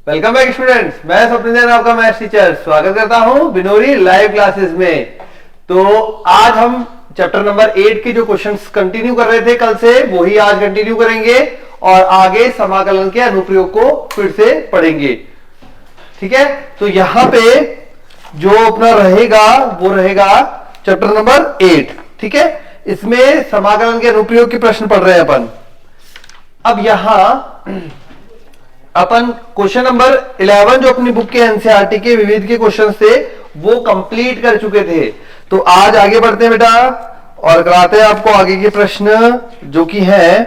Welcome back students, मैं स्वप्निल जैन आपका maths teacher स्वागत करता हूं बिनोरी लाइव क्लासेस में। तो आज हम चैप्टर नंबर 8 के जो क्वेश्चंस कंटिन्यू कर रहे थे कल से, वही आज कंटिन्यू करेंगे और आगे समाकलन के अनुप्रयोग को फिर से पढ़ेंगे। ठीक है, तो यहां पे जो अपना रहेगा वो रहेगा चैप्टर नंबर 8। ठीक है, इसमें समाकलन के अनुप्रयोग के प्रश्न पढ़ रहे हैं अपन। अब यहां अपन क्वेश्चन नंबर 11 जो अपनी बुक के एनसीईआरटी के विविध के क्वेश्चन थे वो कंप्लीट कर चुके थे। तो आज आगे बढ़ते हैं बेटा और कराते हैं आपको आगे के प्रश्न, जो कि है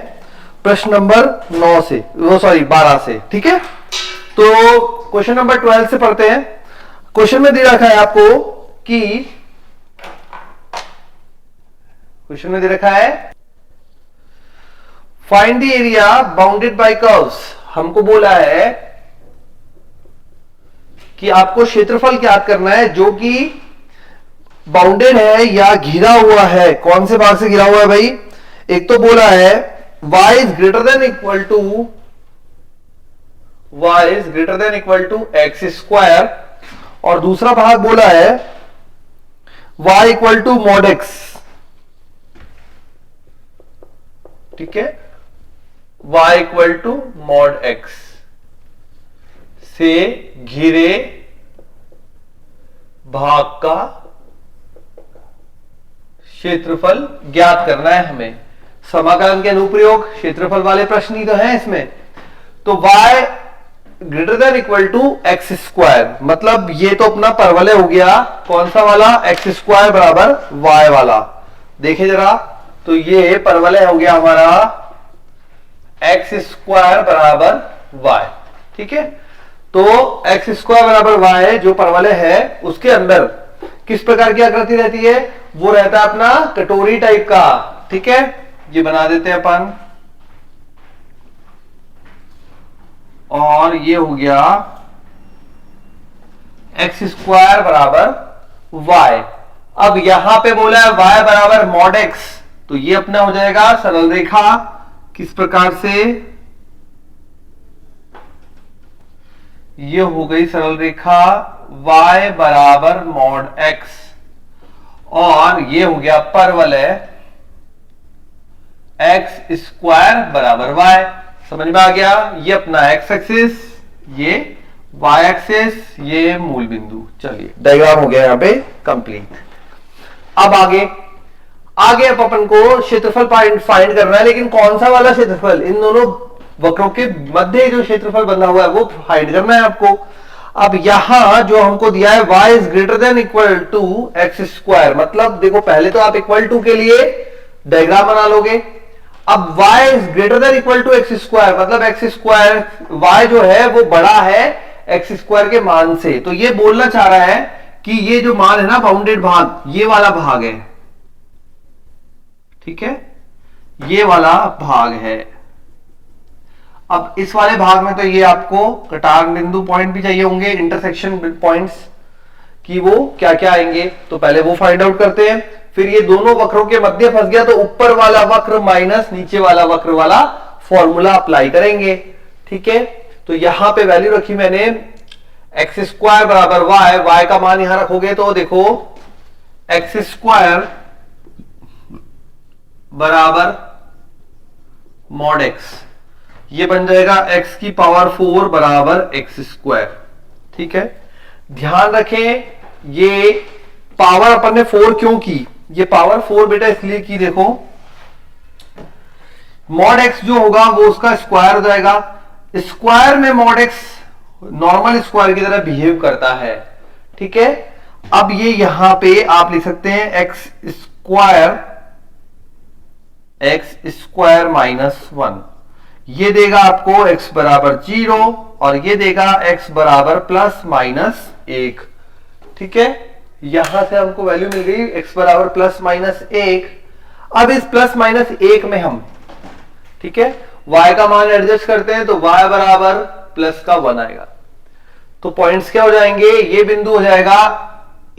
प्रश्न नंबर 9 से, वो सॉरी 12 से। ठीक है, तो क्वेश्चन नंबर 12 से पढ़ते हैं। क्वेश्चन में दे रखा है आपको कि क्वेश्चन में दे रखा है find the area bounded by curves. हमको बोला है कि आपको क्षेत्रफल ज्ञात करना है जो कि बाउंडेड है या घिरा हुआ है। कौन से भाग से घिरा हुआ है भाई? एक तो बोला है y is greater than equal to x square, और दूसरा भाग बोला है y equal to mod x। ठीक है, y equal to mod x से घिरे भाग का क्षेत्रफल ज्ञात करना है हमें। समाकलन के अनुप्रयोग क्षेत्रफल वाले प्रश्न ही तो हैं इसमें। तो y greater than equal to x square, मतलब ये तो अपना परवलय हो गया। कौन सा वाला? एक्स स्क्वायर बराबर y वाला। देखे जरा, तो ये परवलय हो गया हमारा एक्स स्क्वायर बराबर y। ठीक है, तो एक्स स्क्वायर बराबर y जो परवलय है उसके अंदर किस प्रकार की आकृति रहती है? वो रहता है अपना कटोरी टाइप का। ठीक है, ये बना देते हैं अपन, और ये हो गया एक्स स्क्वायर बराबर y। अब यहां पे बोला है y बराबर मॉड x, तो ये अपना हो जाएगा सरल रेखा। किस प्रकार से? ये हो गई सरल रेखा y बराबर मॉड x, और ये हो गया परवलय एक्स स्क्वायर बराबर y। समझ में आ गया? ये अपना x एक्सिस, ये y एक्सिस, ये मूल बिंदु। चलिए, डायग्राम हो गया यहां पे कंप्लीट। अब आगे अब अपन को क्षेत्रफल फाइंड करना है, लेकिन कौन सा वाला क्षेत्रफल? इन दोनों वक्रों के मध्य जो क्षेत्रफल बना हुआ है वो फाइंड करना है आपको। अब यहां जो हमको दिया है y is greater than equal to x square, मतलब देखो पहले तो आप इक्वल टू के लिए डायग्राम बना लोगे। अब y is greater than equal to x square, मतलब एक्स स्क्वायर y जो है वो बड़ा है एक्स स्क्वायर के मान से। तो ये बोलना चाह रहा है कि ये जो मान है ना बाउंडेड भाग, ये वाला भाग है। ठीक है, ये वाला भाग है। अब इस वाले भाग में तो ये आपको कटार बिंदु पॉइंट भी चाहिए होंगे, इंटरसेक्शन पॉइंट्स, कि वो क्या क्या आएंगे। तो पहले वो फाइंड आउट करते हैं। फिर ये दोनों वक्रों के मध्य फंस गया, तो ऊपर वाला वक्र माइनस नीचे वाला वक्र वाला फॉर्मूला अप्लाई करेंगे। ठीक है, तो यहां पे वैल्यू रखी मैंने एक्स स्क्वायर बराबर y का मान यहां रखोगे तो देखो एक्स स्क्वायर बराबर मॉड x, ये बन जाएगा x की पावर 4 बराबर एक्स स्क्वायर। ठीक है, ध्यान रखें ये पावर अपन ने 4 क्यों की? ये पावर 4 बेटा इसलिए की, देखो मॉड x जो होगा वो उसका स्क्वायर हो जाएगा। स्क्वायर में मॉड x नॉर्मल स्क्वायर की तरह बिहेव करता है। ठीक है, अब ये यहां पे आप लिख सकते हैं एक्स स्क्वायर माइनस 1, ये देगा आपको x बराबर 0, और ये देगा x बराबर प्लस माइनस 1। ठीक है, यहां से हमको वैल्यू मिल गई x बराबर प्लस माइनस 1। अब इस प्लस माइनस 1 में हम, ठीक है, y का मान एडजस्ट करते हैं, तो y बराबर प्लस का 1 आएगा। तो पॉइंट्स क्या हो जाएंगे? ये बिंदु हो जाएगा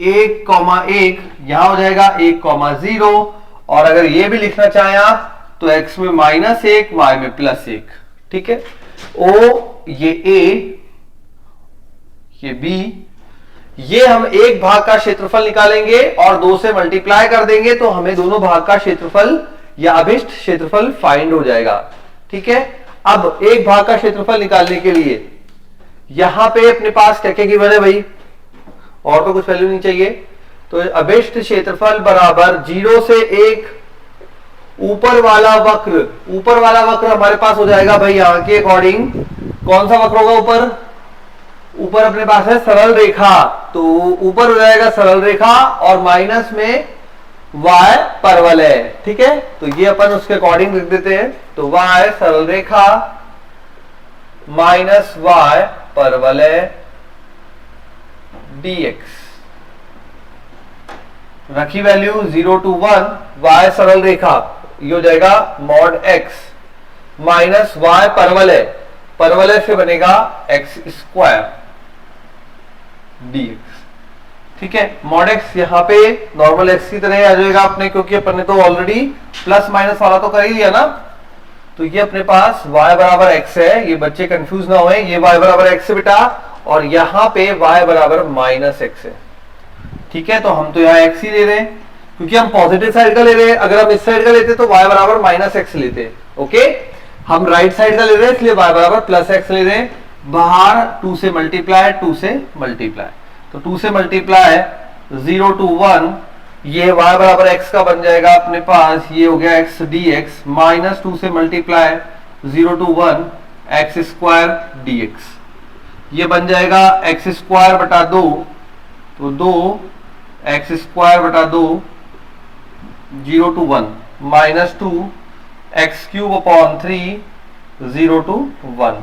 1,1, यहां हो जाएगा 1,0, और अगर ये भी लिखना चाहें आप तो x में -1, y में +1। ठीक है, ओ ये A ये b, ये हम एक भाग का क्षेत्रफल निकालेंगे और 2 से मल्टीप्लाई कर देंगे तो हमें दोनों भाग का क्षेत्रफल या अभिष्ट क्षेत्रफल फाइंड हो जाएगा। ठीक है, अब एक भाग का क्षेत्रफल निकालने के लिए यहां पे अपने पास क्या क्या गिवन है भाई, और तो कुछ वैल्यू नहीं चाहिए, तो अभिष्ट क्षेत्रफल बराबर 0 से 1 ऊपर वाला वक्र हमारे पास हो जाएगा भाई यहां के अकॉर्डिंग। कौन सा वक्र होगा ऊपर? ऊपर अपने पास है सरल रेखा, तो ऊपर हो जाएगा सरल रेखा और माइनस में y परवल है। ठीक है, तो ये अपन उसके अकॉर्डिंग लिख देते हैं, तो y सरल रेखा माइनस y परवल है dx, रखी वैल्यू 0 to 1, y सरल रेखा ये हो जाएगा मॉड x माइनस y परवल है से बनेगा x स्क्वायर dx। ठीक है, मॉड x यहां पे नॉर्मल x की तरह आ जाएगा अपने, क्योंकि अपन ने तो ऑलरेडी प्लस माइनस वाला तो कर ही लिया ना। तो ये अपने पास y बराबर x है, ये बच्चे कंफ्यूज ना होए, ये y बराबर x है बेटा, और यहां पे y बराबर माइनस x है। ठीक है, तो हम तो यहाँ x ही ले रहे हैं क्योंकि हम पॉजिटिव साइड का ले रहे हैं। अगर हम इस साइड का लेते तो y बराबर माइनस x लेते। ओके, हम राइट साइड का ले रहे हैं इसलिए y बराबर प्लस x ले रहे हैं। बाहर 2 से मल्टीप्लाई, तो 2 से मल्टीप्लाई 0 to 1, ये y बराबर x का बन जाएगा अपने पास, ये हो गया x dx माइनस 2 से multiply 0 to 1 x square dx, ये बन जाएगा x स्क्वायर बटा 2, तो 2 x स्क्वायर बटा 2 0 to 1 minus 2 x cube upon 3 0 to 1,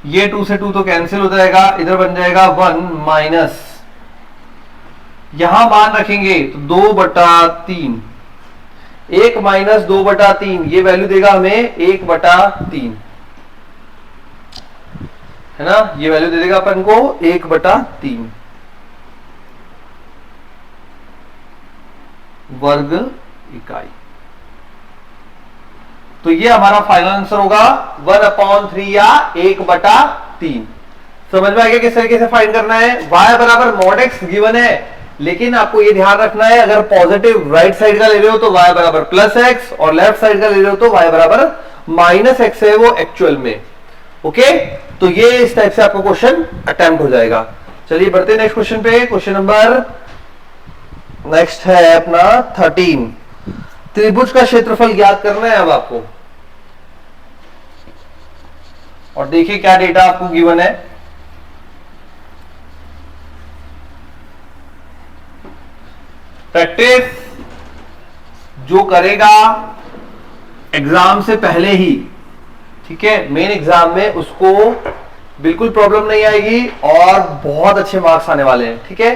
ये 2 से 2 तो कैंसिल हो जाएगा, इधर बन जाएगा 1 माइनस, यहां मान रखेंगे तो 2/3, 1 माइनस 2/3, ये वैल्यू देगा हमें 1/3, है ना, ये वैल्यू दे देगा अपन को 1/3 वर्ग इकाई। तो ये हमारा फाइनल आंसर होगा 1/3 या 1/3। समझ में आ गया किस तरीके से फाइंड करना है। y बराबर मॉड x गिवन है, लेकिन आपको ये ध्यान रखना है अगर पॉजिटिव राइट साइड का ले रहे हो तो y बराबर प्लस x, और लेफ्ट साइड का ले रहे हो तो y बराबर माइनस x है वो एक्चुअल में। ओके, तो ये इस टाइप से आपका क्वेश्चन अटेम्प्ट हो जाएगा। चलिए बढ़ते नेक्स्ट क्वेश्चन पे। क्वेश्चन नंबर नेक्स्ट है अपना 13। त्रिभुज का क्षेत्रफल ज्ञात करना है अब आपको, और देखिए क्या डेटा आपको गिवन है। प्रैक्टिस जो करेगा एग्जाम से पहले ही, ठीक है, मेन एग्जाम में उसको बिल्कुल प्रॉब्लम नहीं आएगी और बहुत अच्छे मार्क्स आने वाले हैं। ठीक है,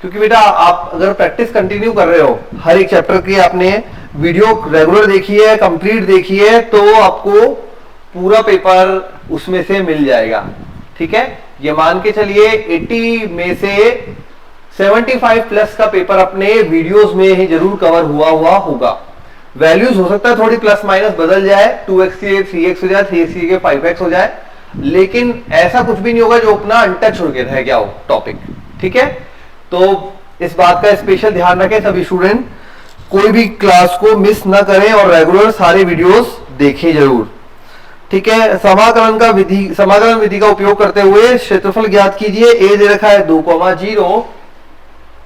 क्योंकि बेटा आप अगर प्रैक्टिस कंटिन्यू कर रहे हो, हर एक चैप्टर की आपने वीडियो रेगुलर देखी है, कंप्लीट देखी है, तो आपको पूरा पेपर उसमें से मिल जाएगा। ठीक है, ये मान के चलिए 80 में से 75 प्लस का पेपर अपने वीडियोस में ही जरूर कवर हुआ होगा। वैल्यूज हो सकता है थोड़ी प्लस माइनस बदल जाए, 2x की 3x हो जाए, 3x की 5x हो जाए, लेकिन ऐसा कुछ भी नहीं होगा जो अपना अनटच हो रह गया हो टॉपिक। ठीक है, तो इस बात का स्पेशल ध्यान रखें सभी स्टूडेंट, कोई भी क्लास को मिस ना करें और रेगुलर सारे वीडियोस देखें जरूर। ठीक है, समाकलन विधि का उपयोग करते हुए क्षेत्रफल ज्ञात कीजिए। ए दे रखा है 2,0,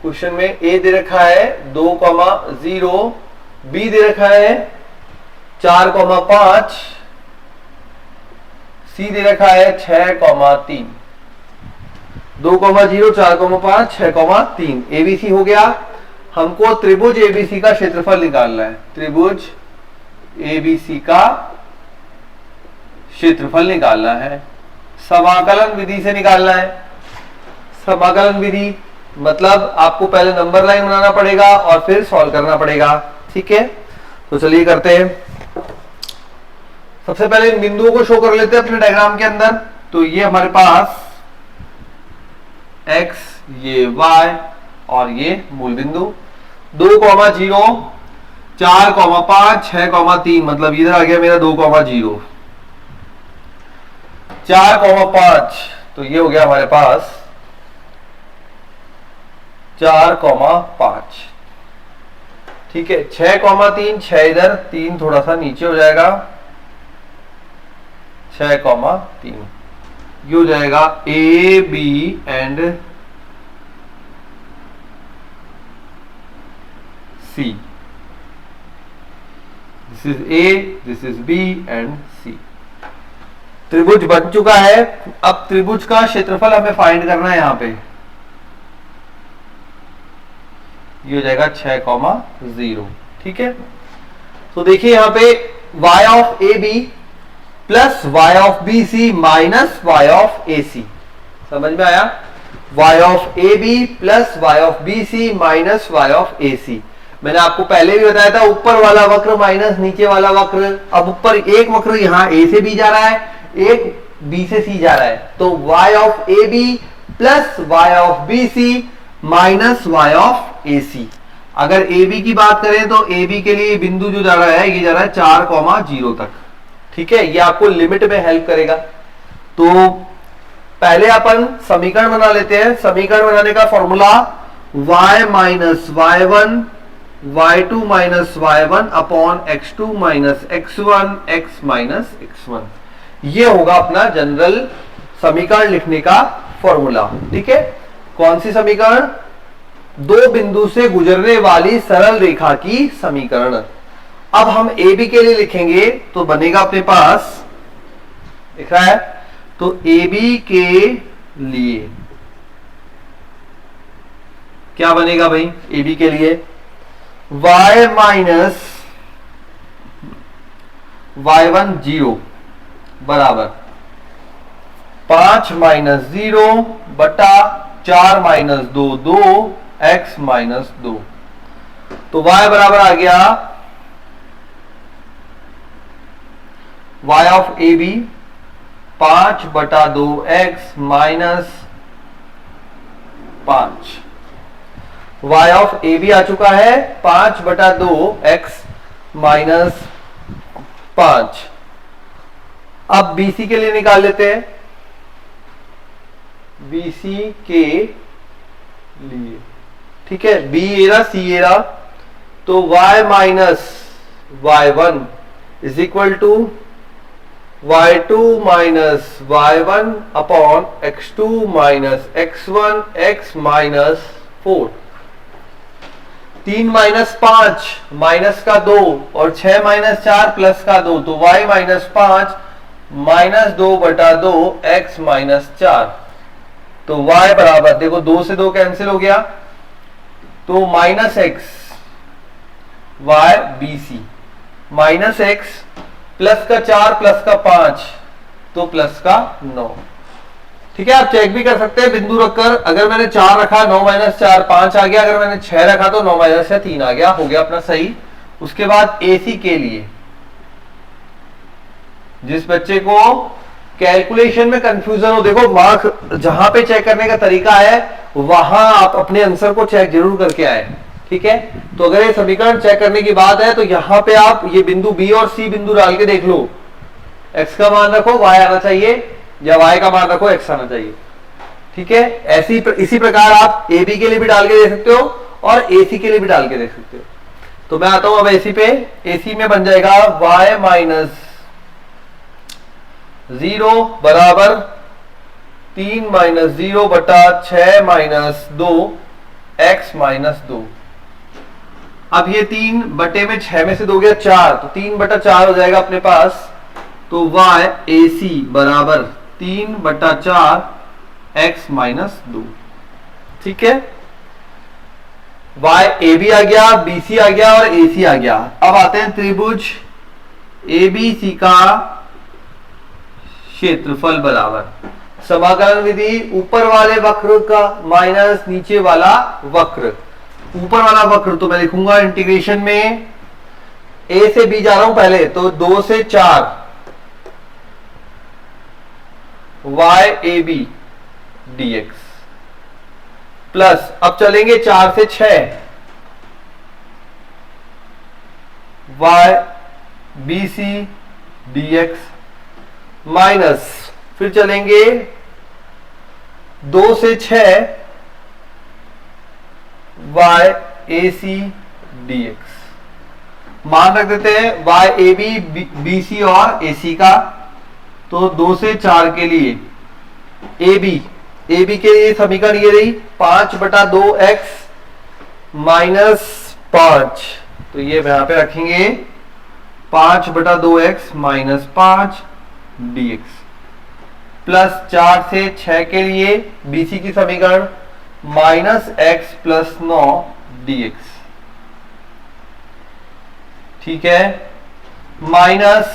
क्वेश्चन में ए दे रखा है 2,0, बी दे रखा है 4,5, सी दे रखा है 6,3। 2,0, 4,5, 6,3 एबीसी हो गया। हमको त्रिभुज एबीसी का क्षेत्रफल निकालना है। त्रिभुज एबीसी का क्षेत्रफल निकालना है, समाकलन विधि से निकालना है। समाकलन विधि मतलब आपको पहले नंबर लाइन बनाना पड़ेगा और फिर सॉल्व करना पड़ेगा। ठीक है, तो चलिए करते हैं। सबसे पहले इन बिंदुओं को शो कर लेते हैं अपने डायग्राम के अंदर। तो ये हमारे पास x, ये y और ये मूल बिंदु। 2,0, 4,5, 6,3 मतलब इधर आ गया मेरा 2,0, 4,5 तो ये हो गया हमारे पास 4,5। ठीक है, 6,3, 6 इधर, 3 थोड़ा सा नीचे हो जाएगा, 6,3। ये हो जाएगा A B and C. This is A, this is B and C. त्रिभुज बन चुका है। अब त्रिभुज का क्षेत्रफल हमें फाइंड करना है यहां पे। ये हो जाएगा 6,0। ठीक है, तो देखिए यहां पे y of A B plus y of B C minus y of A C. समझ में आया? y of A B plus y of B C minus y of A C. मैंने आपको पहले भी बताया था, ऊपर वाला वक्र माइनस नीचे वाला वक्र। अब ऊपर एक वक्र यहां ए से बी जा रहा है, एक बी से सी जा रहा है, तो y of A B plus y of B C minus y of A C. अगर ए बी की बात करें तो ए बी के लिए बिंदु जो जा रहा है, ये जा रहा है 4,0 तक। ठीक है, ये आपको लिमिट में हेल्प करेगा। तो पहले अपन समीकरण बना लेते हैं। समीकरण बनाने का formula y minus y1 y2 minus y1 upon x2 minus x1 x minus x1। ये होगा अपना जनरल समीकरण लिखने का फॉर्मूला। ठीक है, कौन सी समीकरण? दो बिंदु से गुजरने वाली सरल रेखा की समीकरण। अब हम ए बी के लिए लिखेंगे तो बनेगा अपने पास, दिख रहा है, तो ए बी के लिए क्या बनेगा भाई? ए बी के लिए y माइनस y1 0 बराबर 5 माइनस 0 बटा 4 माइनस 2 2 x माइनस 2। तो y बराबर आ गया y ऑफ ए बी 5 बटा 2 x minus 5। y of A B आ चुका है 5 बटा 2 x माइनस 5। अब BC के लिए निकाल लेते हैं। BC के लिए, ठीक है, B एरा C एरा, तो y minus y1 is equal to y2 minus y1 upon x2 minus x1 x minus 4। 3 minus 5 minus का 2 और 6 माइनस 4 प्लस का 2, तो y माइनस 5 माइनस 2 बटा 2 x माइनस 4। तो y बराबर, देखो 2 से 2 कैंसिल हो गया, तो minus x y B C minus x plus का 4 प्लस का 5 तो प्लस का 9। ठीक है, आप चेक भी कर सकते हैं बिंदु रखकर। अगर मैंने 4 रखा 9 माइनस 4 5 आ गया, अगर मैंने 6 रखा तो 9 माइनस 3 आ गया, हो गया अपना सही। उसके बाद एसी के लिए, जिस बच्चे को कैलकुलेशन में कंफ्यूजन हो, देखो मार्क जहां पे चेक करने का तरीका है वहां आप अपने आंसर को चेक जरूर करके आए। ठीक है, तो अगर ये समीकरण चेक करने की बात है तो यहां पे आप ये बिंदु बी और सी बिंदु डाल के देख लो। एक्स का मान रखो y आना चाहिए, या y का मान रखो x आना चाहिए। ठीक है, इसी प्रकार आप ए बी के लिए भी डाल के दे सकते हो और AC के लिए भी डाल के देख सकते हो। तो मैं आता हूं अब AC पे। AC में बन जाएगा y माइनस 0 बराबर 3 माइनस 0 बटा 6 माइनस 2 x माइनस 2। अब ये 3 बटे में 6 में से 2 गया 4, तो 3 बटा 4 हो जाएगा अपने पास। तो y AC बराबर 3 बटा 4 x माइनस 2। ठीक है, y AB आ गया, BC आ गया और AC आ गया। अब आते हैं त्रिभुज ABC का क्षेत्रफल बराबर समाकलन विधि, ऊपर वाले वक्र का माइनस नीचे वाला वक्र। ऊपर वाला वक्र तो मैं लिखूंगा इंटीग्रेशन में, A से B जा रहा हूं पहले, तो 2 से 4 YAB dx प्लस, अब चलेंगे 4 से 6 YBC dx माइनस, फिर चलेंगे 2 से 6 y A C D x. मान रख देते हैं y A B B C और ए सी का। तो 2 से 4 के लिए ए बी के लिए समीकरण ये रही 5/2x माइनस 5। तो ये यहां पे रखेंगे 5/2x माइनस 5 dx प्लस 4 से 6 के लिए बीसी की समीकरण माइनस x प्लस 9 dx। ठीक है, माइनस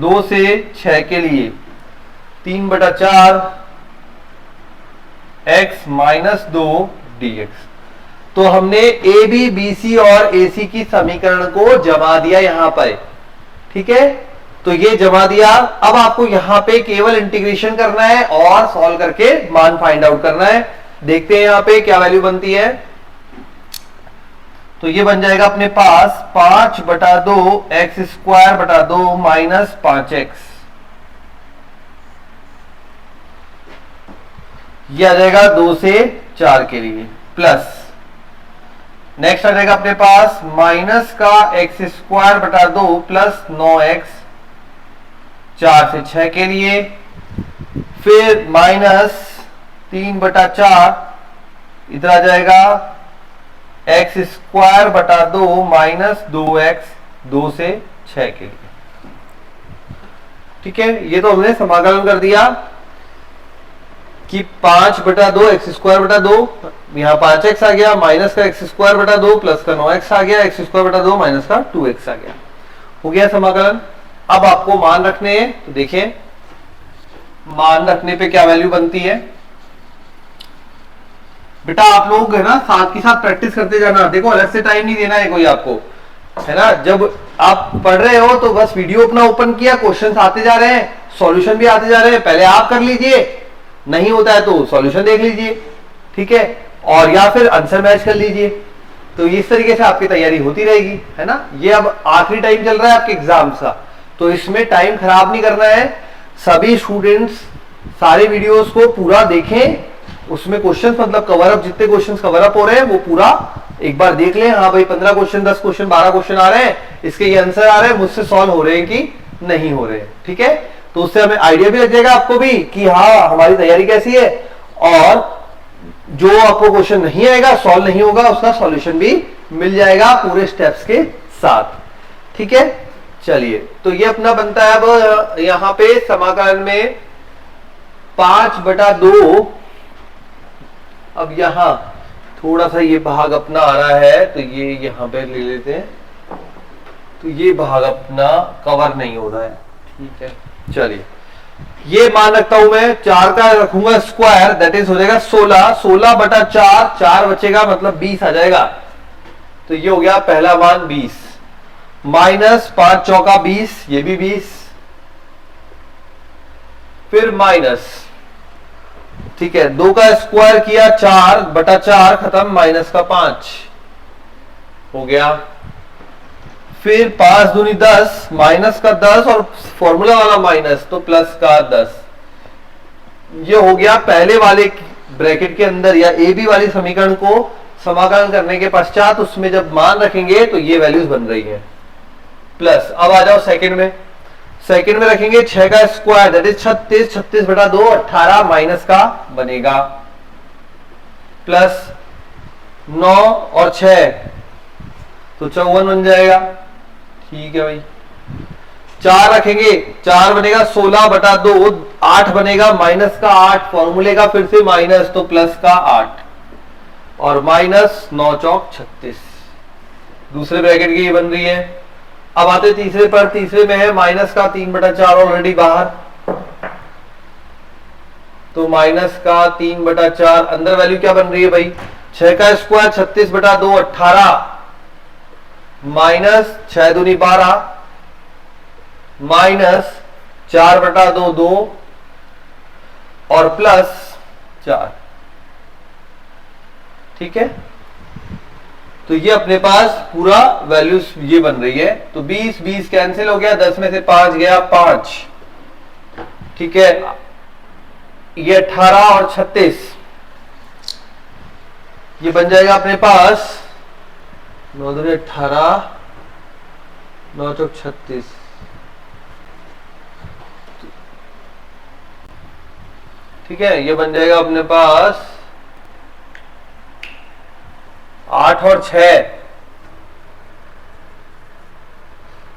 2 से 6 के लिए 3/4 x माइनस 2 dx। तो हमने ए बी बी सी और ए सी की समीकरण को जमा दिया यहां पर। ठीक है, तो ये जमा दिया। अब आपको यहां पे केवल इंटीग्रेशन करना है और सॉल्व करके मान फाइंड आउट करना है। देखते हैं यहां पे क्या वैल्यू बनती है। तो ये बन जाएगा अपने पास 5/2 x स्क्वायर बटा 2 माइनस 5x। ये आ जाएगा 2 से 4 के लिए प्लस नेक्स्ट आ जाएगा अपने पास माइनस का x स्क्वायर बटा 2 प्लस 9x 4 से 6 के लिए, फिर माइनस 3/4 इधर आ जाएगा x स्क्वायर बटा 2 माइनस 2x 2 से 6 के लिए। ठीक है, ये तो हमने समाकलन कर दिया कि 5/2 x स्क्वायर बटा 2, यहां 5x आ गया, माइनस का x स्क्वायर बटा 2 प्लस का 9x आ गया, x स्क्वायर बटा 2 माइनस का 2x आ गया। हो गया समाकलन। अब आपको मान रखने हैं, तो देखिए मान रखने पे क्या वैल्यू बनती है। बेटा आप लोग है ना साथ के साथ प्रैक्टिस करते जाना। देखो अलग से टाइम नहीं देना है कोई आपको, है ना। जब आप पढ़ रहे हो तो बस वीडियो अपना ओपन किया, क्वेश्चंस आते जा रहे हैं, सॉल्यूशन भी आते जा रहे हैं, पहले आप कर लीजिए, नहीं होता है तो सॉल्यूशन देख लीजिए। ठीक है, और या फिर आंसर मैच कर लीजिए। तो इस तरीके से आपकी तैयारी होती रहेगी, है ना। ये अब आखिरी टाइम चल रहा है आपके एग्जाम का, तो इसमें टाइम खराब नहीं करना है। सभी स्टूडेंट्स सारे वीडियोस को पूरा देखें, उसमें क्वेश्चंस मतलब कवर अप, जितने क्वेश्चंस कवर अप हो रहे हैं वो पूरा एक बार देख लें। हाँ भाई 15 क्वेश्चन 10 क्वेश्चन 12 क्वेश्चन आ रहे हैं, इसके ये आंसर आ रहे हैं, मुझसे सॉल्व हो रहे हैं कि नहीं हो रहे हैं। ठीक है, तो उससे हमें आइडिया भी लग जाएगा आपको भी कि हाँ हमारी तैयारी कैसी है, और जो आपको क्वेश्चन नहीं आएगा, सॉल्व नहीं होगा, उसका सॉल्यूशन भी मिल जाएगा पूरे स्टेप्स के साथ। ठीक है, चलिए तो ये अपना बनता है अब यहां पे समाकलन में 5/2। अब यहां थोड़ा सा ये भाग अपना आ रहा है, तो ये यहां पे ले लेते हैं, तो ये भाग अपना कवर नहीं हो रहा है। ठीक है, चलिए ये मान रखता हूं मैं, 4 का रखूंगा स्क्वायर, दैट इज हो जाएगा 16, 16/4, 4 बचेगा मतलब 20 आ जाएगा। तो ये हो गया पहला मान 20, माइनस 5 चौका 20, ये भी 20, फिर माइनस, ठीक है 2 का स्क्वायर किया 4/4 खत्म, माइनस का 5 हो गया, फिर 5 दूनी 10, माइनस का 10 और फॉर्मूला वाला माइनस तो प्लस का 10। ये हो गया पहले वाले ब्रैकेट के अंदर या ए बी वाली समीकरण को समाकलन करने के पश्चात उसमें जब मान रखेंगे तो ये वैल्यूज बन रही है प्लस। अब आ जाओ सेकंड में, सेकंड में रखेंगे 6 का स्क्वायर दैट इज 36, 36/2 18 माइनस का बनेगा, प्लस 9 और 6 तो 54 बन जाएगा। ठीक है भाई, 4 रखेंगे, 4 बनेगा 16/2, 8 बनेगा माइनस का 8, फॉर्मूले का फिर से माइनस तो प्लस का 8 और माइनस 9 चौक 36, दूसरे ब्रैकेट की ये बन रही है। अब आते तीसरे पर, तीसरे में है माइनस का 3/4 ऑलरेडी बाहर, तो माइनस का 3/4 अंदर वैल्यू क्या बन रही है भाई, 6 का स्क्वायर 36/2 18 माइनस 6 दूनी 12 माइनस 4/2 2 और प्लस 4। ठीक है, तो ये अपने पास पूरा वैल्यूज ये बन रही है। तो 20 20 कैंसिल हो गया, 10 में से 5 गया 5। ठीक है, ये 18 और 36 ये बन जाएगा अपने पास 9 दूनी 18, 9 चौक 36। ठीक है, ये बन जाएगा अपने पास 8 और 6,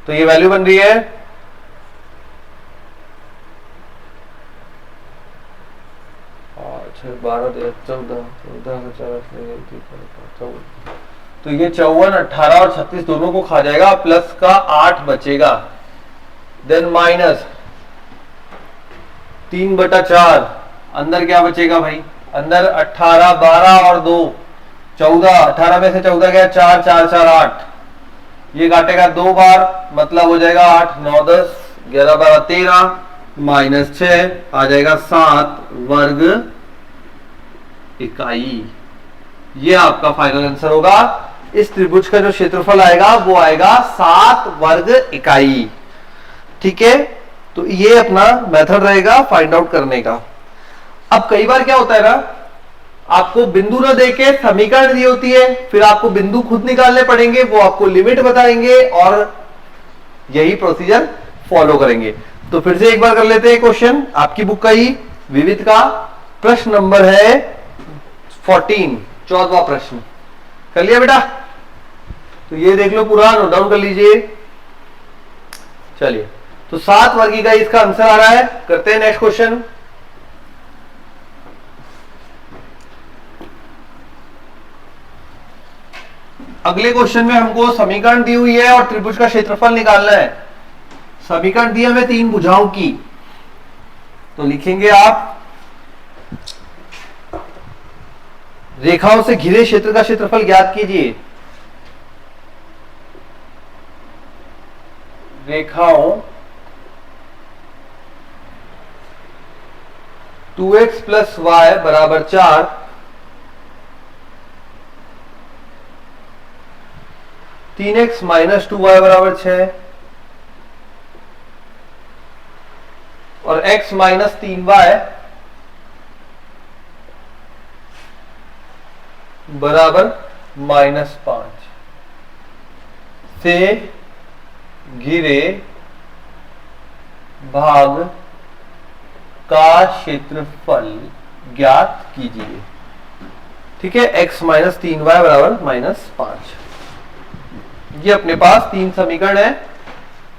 तो ये वैल्यू बन रही है 12, 14, 14, तो ये 54, 18 और 36 दोनों को खा जाएगा, प्लस का 8 बचेगा, देन माइनस 3/4, अंदर क्या बचेगा भाई, अंदर 18, 12 और 2 14, 18 में से 14 गया 4, 4, 4, 8, ये काटेगा 2 बार, मतलब हो जाएगा 8, 9, 10, 11, 12, 13 माइनस 6 आ जाएगा 7 वर्ग इकाई। ये आपका फाइनल आंसर होगा। इस त्रिभुज का जो क्षेत्रफल आएगा वो आएगा 7 वर्ग इकाई। ठीक है, तो ये अपना मेथड रहेगा फाइंड आउट करने का। अब कई बार क्या होता है ना, आपको बिंदु ना देके समीकरण दी होती है, फिर आपको बिंदु खुद निकालने पड़ेंगे, वो आपको लिमिट बताएंगे और यही प्रोसीजर फॉलो करेंगे। तो फिर से एक बार कर लेते हैं क्वेश्चन, आपकी बुक का ही विविध का प्रश्न नंबर है 14, 14वां प्रश्न। कर लिया बेटा? तो ये देख लो, पूरा नोट डाउन कर लीजिए। चलिए, तो 7 वर्ग इकाई इसका आंसर आ रहा है। करते हैं नेक्स्ट क्वेश्चन। अगले क्वेश्चन में हमको समीकरण दी हुई है और त्रिभुज का क्षेत्रफल निकालना है। समीकरण दी हमें 3 भुजाओं की, तो लिखेंगे आप रेखाओं से घिरे क्षेत्र का क्षेत्रफल ज्ञात कीजिए। रेखाओं 2x + y = 4, 3x - 2y = 6 और x - 3y = -5 से घिरे भाग का क्षेत्रफल ज्ञात कीजिए। ठीक है, x - 3y = -5। ये अपने पास 3 समीकरण है,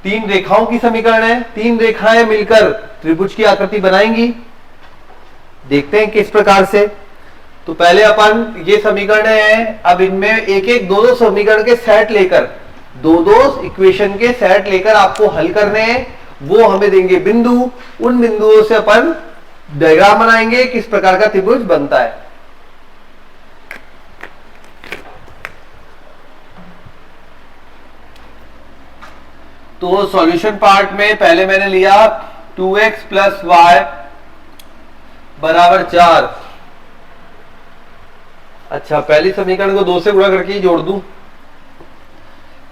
3 रेखाओं की समीकरण है। 3 रेखाएं मिलकर त्रिभुज की आकृति बनाएंगी। देखते हैं किस प्रकार से। तो पहले अपन ये समीकरण है, अब इनमें एक एक दो दो समीकरण के सेट लेकर, दो दो इक्वेशन के सेट लेकर आपको हल करने हैं। वो हमें देंगे बिंदु, उन बिंदुओं से अपन डायग्राम बनाएंगे किस प्रकार का त्रिभुज बनता है। तो सॉल्यूशन पार्ट में पहले मैंने लिया 2x + y = 4। अच्छा, पहली समीकरण को 2 से गुणा करके ही जोड़ दूं।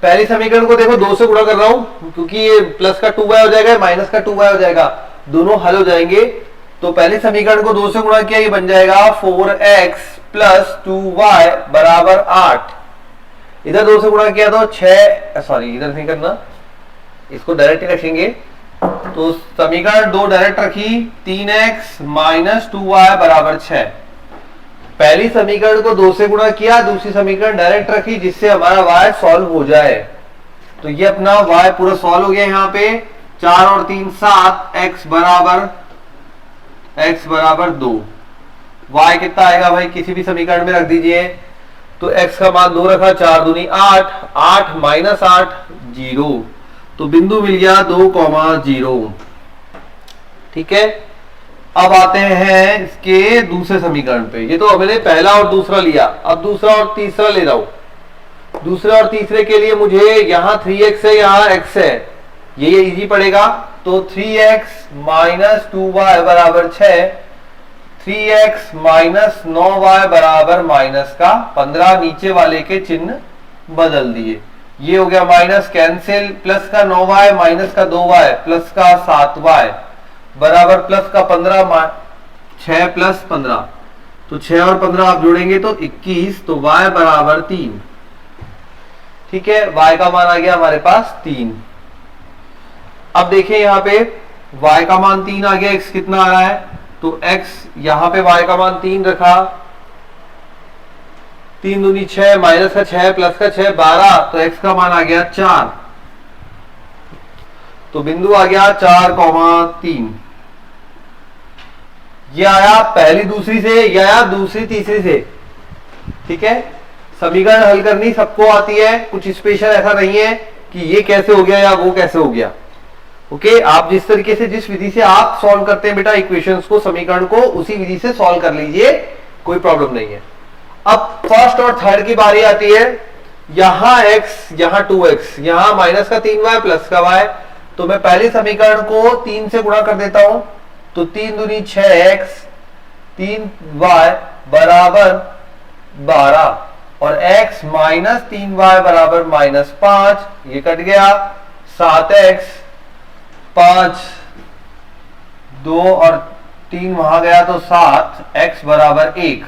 पहली समीकरण को देखो 2 से गुणा कर रहा हूं, क्योंकि ये प्लस का 2y हो जाएगा, माइनस का 2y हो जाएगा, दोनों हल हो जाएंगे। तो पहली समीकरण को 2 से गुणा किया, ये बन जाएगा 4x + 2y = 8। इधर 2 से गुणा किया तो 6, सॉरी इधर नहीं करना, इसको डायरेक्ट रखेंगे। तो समीकरण 2 डायरेक्ट रखी, 3x - 2y = 6। पहली समीकरण को 2 से गुणा किया, दूसरी समीकरण डायरेक्ट रखी, जिससे हमारा y सॉल्व हो जाए। तो ये अपना y पूरा सॉल्व हो गया। यहाँ पे 4 और 3 7, x = 2। y कितना आएगा भाई, किसी भी समीकरण में रख दीजिए। तो x का मान 2 रखा, 4 दूनी 8, 8 - 8 0। तो बिंदु मिल गया 2, 0। ठीक है, अब आते हैं इसके दूसरे समीकरण पे। ये तो हमने पहला और दूसरा लिया, अब दूसरा और तीसरा ले रहा हूं। दूसरे और तीसरे के लिए मुझे यहाँ 3x है, यहाँ x है, ये इजी पड़ेगा। तो 3x - 2y = 6, 3x - 9y = -15। नीचे वाले के चिन्ह बदल दिए, ये हो गया माइनस, कैंसिल, प्लस का 9y माइनस का 2y प्लस का 7y बराबर प्लस का 15, 6 + 15। तो 6 और 15 आप जोड़ेंगे तो 21, तो y बराबर 3। ठीक है, y का मान आ गया हमारे पास 3। अब देखिए यहाँ पे y का मान 3 आ गया, x कितना आ रहा है, तो x यहाँ पे y का मान 3 रखा, 3 दूनी 6, माइनस का 6 प्लस का 6 12, तो x का मान आ गया 4। तो बिंदु आ गया 4,3। ये आया पहली दूसरी से, ये आया दूसरी तीसरी से। ठीक है, समीकरण हल करनी सबको आती है, कुछ स्पेशल ऐसा नहीं है कि ये कैसे हो गया या वो कैसे हो गया। ओके, आप जिस तरीके से, जिस विधि से आप सॉल्व करते हैं बेटा इक्वेशंस को, समीकरण को, उसी विधि से सॉल्व कर लीजिए, कोई प्रॉब्लम नहीं है। अब फर्स्ट और थर्ड की बारी आती है। यहां x, यहां 2x, यहां माइनस का 3y प्लस का y, तो मैं पहले समीकरण को 3 से गुणा कर देता हूं, तो 3 दूनी 6x, 3y बराबर 12 और x माइनस 3y बराबर -5, ये कट गया, 7x, 5 2 और 3 वहां गया तो 7, x बराबर 1।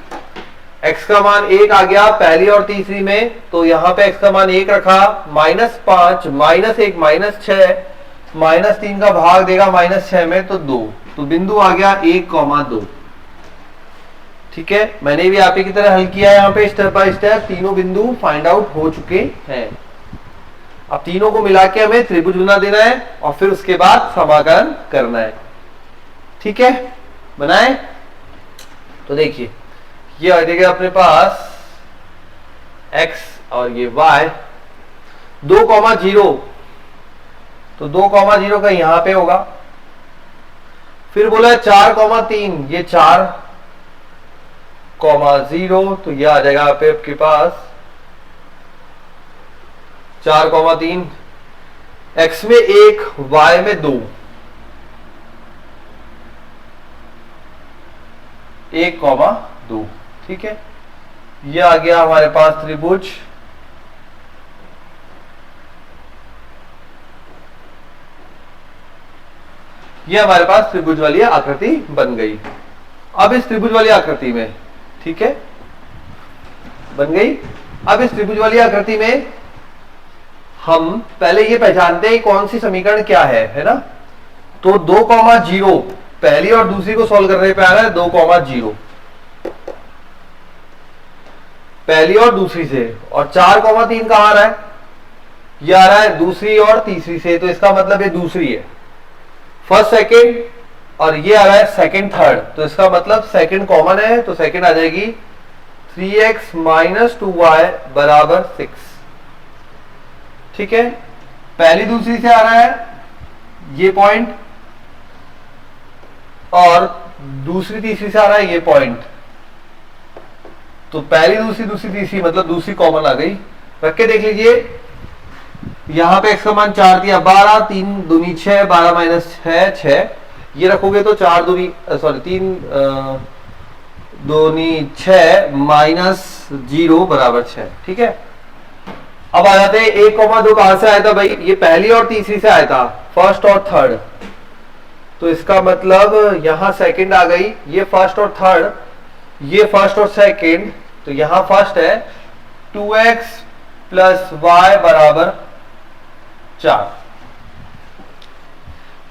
x का मान 1 आ गया पहली और तीसरी में, तो यहां पे x का मान 1 रखा, -5 -1 -6, -3 का भाग देगा -6 में तो 2, तो बिंदु आ गया 1,2। ठीक है, मैंने भी आप ही की तरह हल किया है, यहाँ पे स्टेप बाय स्टेप तीनों बिंदु फाइंड आउट हो चुके हैं। अब तीनों को मिला के हमें त्रिभुज बना देना है और फिर उसके बाद समाकलन करना है। ठीक है, बनाए। तो देखिए ये आ जाएगा अपने पास x और ये y, 2,0, तो 2,0 का यहां पे होगा। फिर बोला 4,3, ये 4,0, तो ये आ जाएगा आपके पास 4,3, x में 1, y में 2, 1,2। ठीक है, ये आ गया हमारे पास त्रिभुज। ये हमारे पास त्रिभुज वाली आकृति बन गई। अब इस त्रिभुज वाली आकृति में, ठीक है, बन गई। अब इस त्रिभुज वाली आकृति में हम पहले ये पहचानते हैं कौन सी समीकरण क्या है ना। तो 2,0 पहली और दूसरी को सॉल्व करने पे आ रहा है 2,0 पहली और दूसरी से, और 4,3 कहां आ रहा है, ये आ रहा है दूसरी और तीसरी से, तो इसका मतलब ये दूसरी है, फर्स्ट सेकंड, और ये आ रहा है सेकंड थर्ड, तो इसका मतलब सेकंड कॉमन है, तो सेकंड आ जाएगी 3x - 2y बराबर 6। ठीक है, पहली दूसरी से आ रहा है ये पॉइंट, और दूसरी तीसरी से आ रहा है ये पॉइंट, तो पहली दूसरी दूसरी तीसरी मतलब दूसरी कॉमन आ गई। रख के देख लीजिए, यहां पे x का मान 4 दिया, 12, 3 दूनी 6, 12 - 6, ये रखोगे तो 3 दूनी 6 -0 बराबर 6। ठीक है, अब आ जाते हैं 1,2 कहां से आया था भाई, ये पहली और तीसरी से आया था, फर्स्ट और थर्ड, तो इसका मतलब यहां सेकंड आ गई, ये फर्स्ट और थर्ड, ये फर्स्ट और सेकंड, तो यहां फर्स्ट है 2x + y बराबर 4।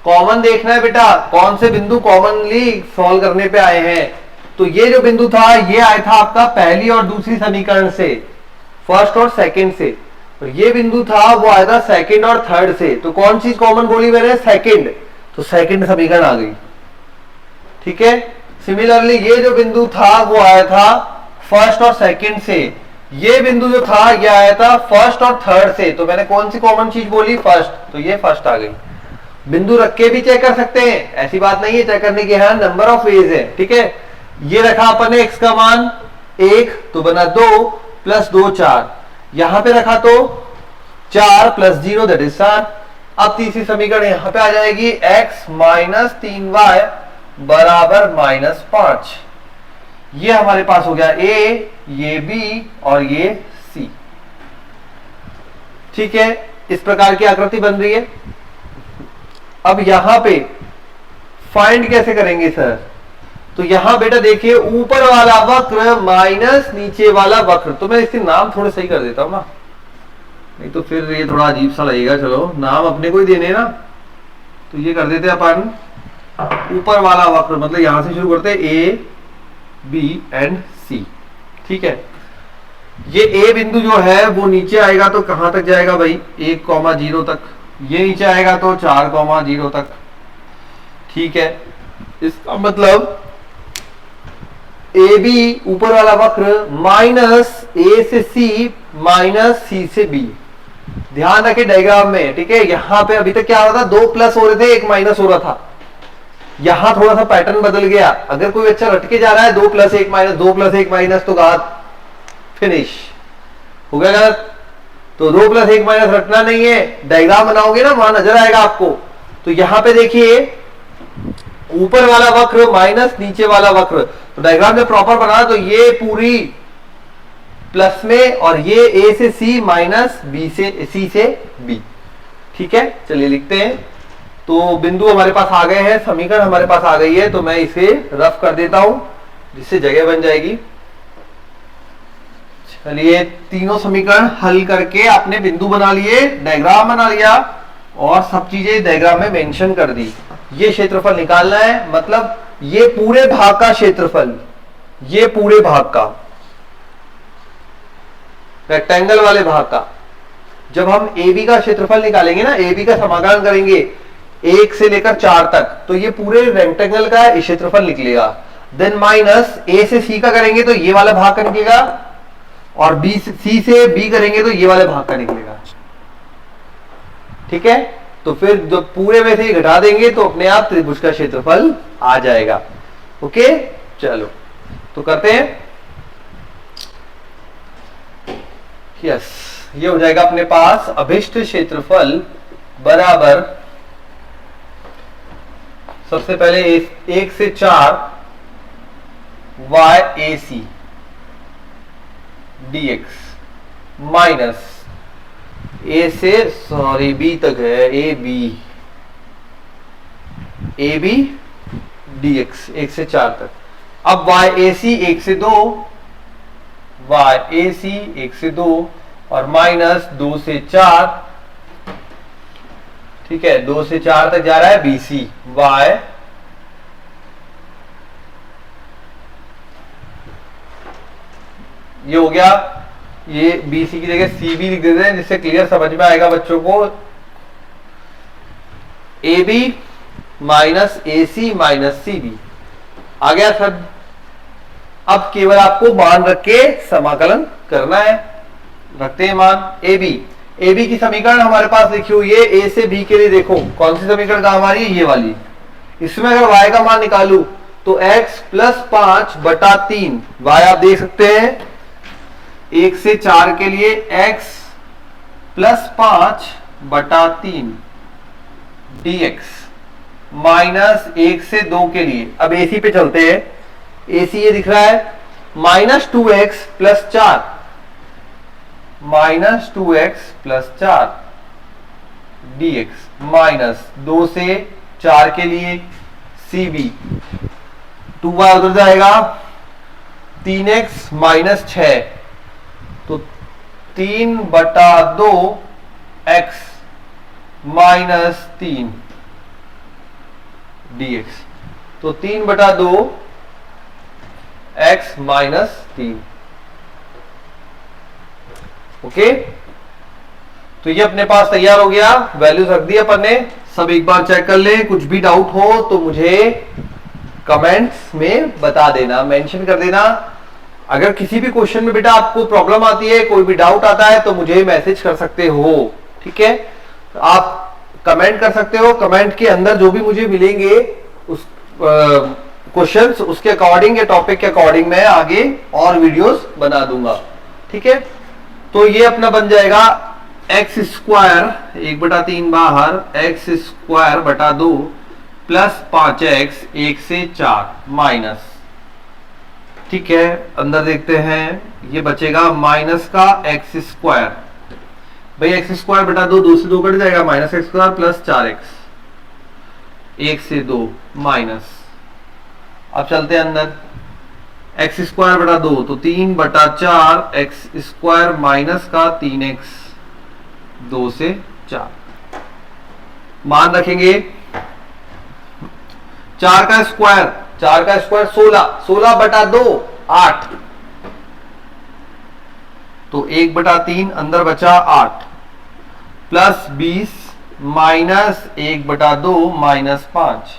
कॉमन देखना है बेटा, कौन से बिंदु कॉमनली सॉल्व करने पे आए हैं। तो ये जो बिंदु था ये आया था आपका पहली और दूसरी समीकरण से, फर्स्ट और सेकंड से, और ये बिंदु था वो आया था सेकंड और थर्ड से, तो कौन सी कॉमन बोली मैंने, सेकंड, तो सेकंड समीकरण आ गई। ठीक है, सिमिलरली ये जो बिंदु था वो आया था फर्स्ट और सेकंड से, ये बिंदु जो था ये आया था फर्स्ट और थर्ड से, तो मैंने कौन सी कॉमन चीज बोली, फर्स्ट, तो ये फर्स्ट आ गई। बिंदु रख के भी चेक कर सकते हैं, ऐसी बात नहीं है, चेक करने के यहाँ नंबर ऑफ वेज है। ठीक है, ये रखा अपन ने x का मान 1, तो बना 2 + 2 4, यहां पे रखा तो 4 + 0 दैट इज 4। अब तीसरी समीकरण यहां पे आ जाएगी, x - 3y बराबर -5। ये हमारे पास हो गया a, ये b और ये c। ठीक है, इस प्रकार की आकृति बन रही है। अब यहां पे फाइंड कैसे करेंगे सर, तो यहां बेटा देखिए ऊपर वाला वक्र माइनस नीचे वाला वक्र, तो मैं इसके नाम थोड़े सही कर देता हूं ना, नहीं तो फिर ये थोड़ा अजीब सा लगेगा। चलो नाम अपने को ही देने ना, तो ये कर देते अपन ऊपर वाला वक्र, मतलब यहां से शुरू करते ए बी एंड सी। ठीक है, ये ए बिंदु जो है वो नीचे आएगा तो कहां तक जाएगा भाई, 1,0 तक। ये नीचे आएगा तो 4,0 तक। ठीक है, इसका मतलब ए बी ऊपर वाला वक्र माइनस ए से सी माइनस सी से बी। ध्यान रखें डायग्राम में, ठीक है। यहां पे अभी तक क्या हो रहा था, 2 प्लस हो रहे थे, 1 माइनस हो रहा था। यहां थोड़ा सा पैटर्न बदल गया। अगर कोई बच्चा रटके जा रहा है 2 प्लस 1 माइनस 2 प्लस 1 माइनस, तो बात फिनिश हो गया गलत। तो 2 प्लस 1 माइनस रटना नहीं है, डायग्राम बनाओगे ना वहां नजर आएगा आपको। तो यहां पे देखिए ऊपर वाला वक्र माइनस नीचे वाला वक्र, तो डायग्राम जब प्रॉपर बना तो ये पूरी प्लस में और ये ए से सी माइनस बी से सी से बी। ठीक है, चलिए लिखते हैं। तो बिंदु हमारे पास आ गए हैं, समीकरण हमारे पास आ गई है, तो मैं इसे रफ कर देता हूं जिससे जगह बन जाएगी। चलिए तीनों समीकरण हल करके आपने बिंदु बना लिए, डायग्राम बना लिया और सब चीजें डायग्राम में मेंशन कर दी। ये क्षेत्रफल निकालना है, मतलब ये पूरे भाग का क्षेत्रफल, ये पूरे भाग का रेक्टेंगल वाले भाग का। जब हम ए बी का क्षेत्रफल निकालेंगे ना, ए बी का समाकलन करेंगे 1 से लेकर 4 तक, तो ये पूरे रेक्टेंगल का क्षेत्रफल निकलेगा। देन माइनस ए से सी का करेंगे तो ये वाला भाग का निकलेगा, और बी सी से बी करेंगे तो ये वाले भाग का निकलेगा। ठीक है, तो फिर जो पूरे में से घटा देंगे तो अपने आप त्रिभुज का क्षेत्रफल आ जाएगा। ओके, चलो तो करते हैं। यस, ये हो जाएगा अपने पास अभिष्ट क्षेत्रफल बराबर, सबसे पहले 1 से 4 Y A C D x minus ए से सॉरी बी तक है, ए बी डी एक्स 1 से 4 तक। अब वाई ए सी 1 से 2, वाई ए सी 1 से 2 और माइनस 2 से 4। ठीक है, 2 से 4 तक जा रहा है बी सी वाई ये हो गया। ये बी सी की जगह सी बी लिख देते हैं जिससे क्लियर समझ में आएगा बच्चों को। A B minus A C minus C B आ गया सर। अब केवल आपको मान रख के समाकलन करना है। रखते हैं मान ए बी की समीकरण हमारे पास लिखी हुई है। ए से बी के लिए देखो कौन सी समीकरण का हमारी, ये वाली। इसमें अगर y का मान निकालू तो x प्लस 5 बटा 3, y आप देख सकते हैं 1 से 4 के लिए x प्लस 5 बटा 3 dx माइनस 1 से 2 के लिए। अब AC पे चलते हैं। AC ये दिख रहा है minus 2x plus 4, minus 2x plus 4 dx minus 2 से 4 के लिए CB 2y उधर जाएगा 3x माइनस 6, तो 3 बटा 2 x माइनस 3 dx, तो 3 बटा 2 x माइनस 3। ओके, तो ये अपने पास तैयार हो गया। वैल्यूज रख दी अपन ने। सब एक बार चेक कर ले, कुछ भी डाउट हो तो मुझे कमेंट्स में बता देना, मेंशन कर देना। अगर किसी भी क्वेश्चन में बेटा आपको प्रॉब्लम आती है, कोई भी डाउट आता है, तो मुझे मैसेज कर सकते हो। ठीक है, आप कमेंट कर सकते हो। कमेंट के अंदर जो भी मुझे मिलेंगे उस क्वेश्चंस, उसके अकॉर्डिंग या टॉपिक के अकॉर्डिंग मैं आगे और वीडियोस बना दूंगा। ठीक है, तो ये अपना बन जाएगा एक्स स्क्वायर 1/3 बाहर, एक्स स्क्वायर बटा 2 प्लस 5x 1 से 4 माइनस। ठीक है, अंदर देखते हैं, ये बचेगा माइनस का एक्स स्क्वायर। भाई एक्स स्क्वायर बटा 2 से 2 कट जाएगा, minus x square plus 4x 1 से 2 माइनस। अब चलते हैं अंदर, एक्स स्क्वायर बटा 2 तो 3/4 एक्स स्क्वायर माइनस का 3x 2 से 4, मान रखेंगे 4 का स्क्वायर 16/2 8, तो 1/3 अंदर बचा 8 plus 20 minus 1/2 minus 5,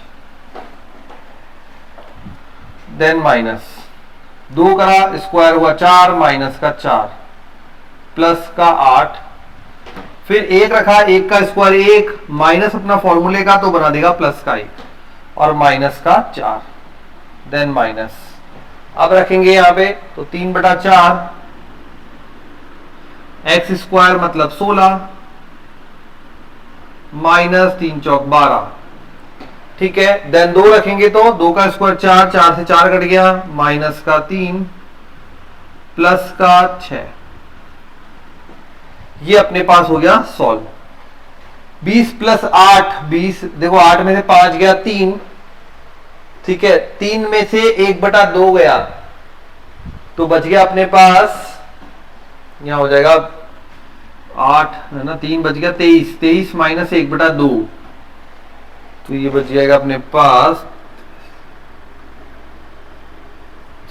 then minus 2 का स्क्वायर हुआ 4 माइनस का 4 प्लस का 8, फिर 1 रखा, 1 का स्क्वायर 1 माइनस अपना फॉर्मूले का तो बना देगा प्लस का 1 और माइनस का 4, देन माइनस, अब रखेंगे यहां पे तो 3/4 एक्स स्क्वायर मतलब 16 माइनस 3 चौक 12, ठीक है। देन 2 रखेंगे तो 2 का स्क्वायर 4, 4 से 4 कट गया, माइनस का 3 प्लस का 6, ये अपने पास हो गया सॉल्व। 20 प्लस 8 20, देखो 8 में से 5 गया 3, ठीक है, 3 में से 1/2 गया तो बच गया अपने पास, यहां हो जाएगा 8 है ना, 3 बच गया 23, 23 माइनस 1/2 तो ये बच जाएगा अपने पास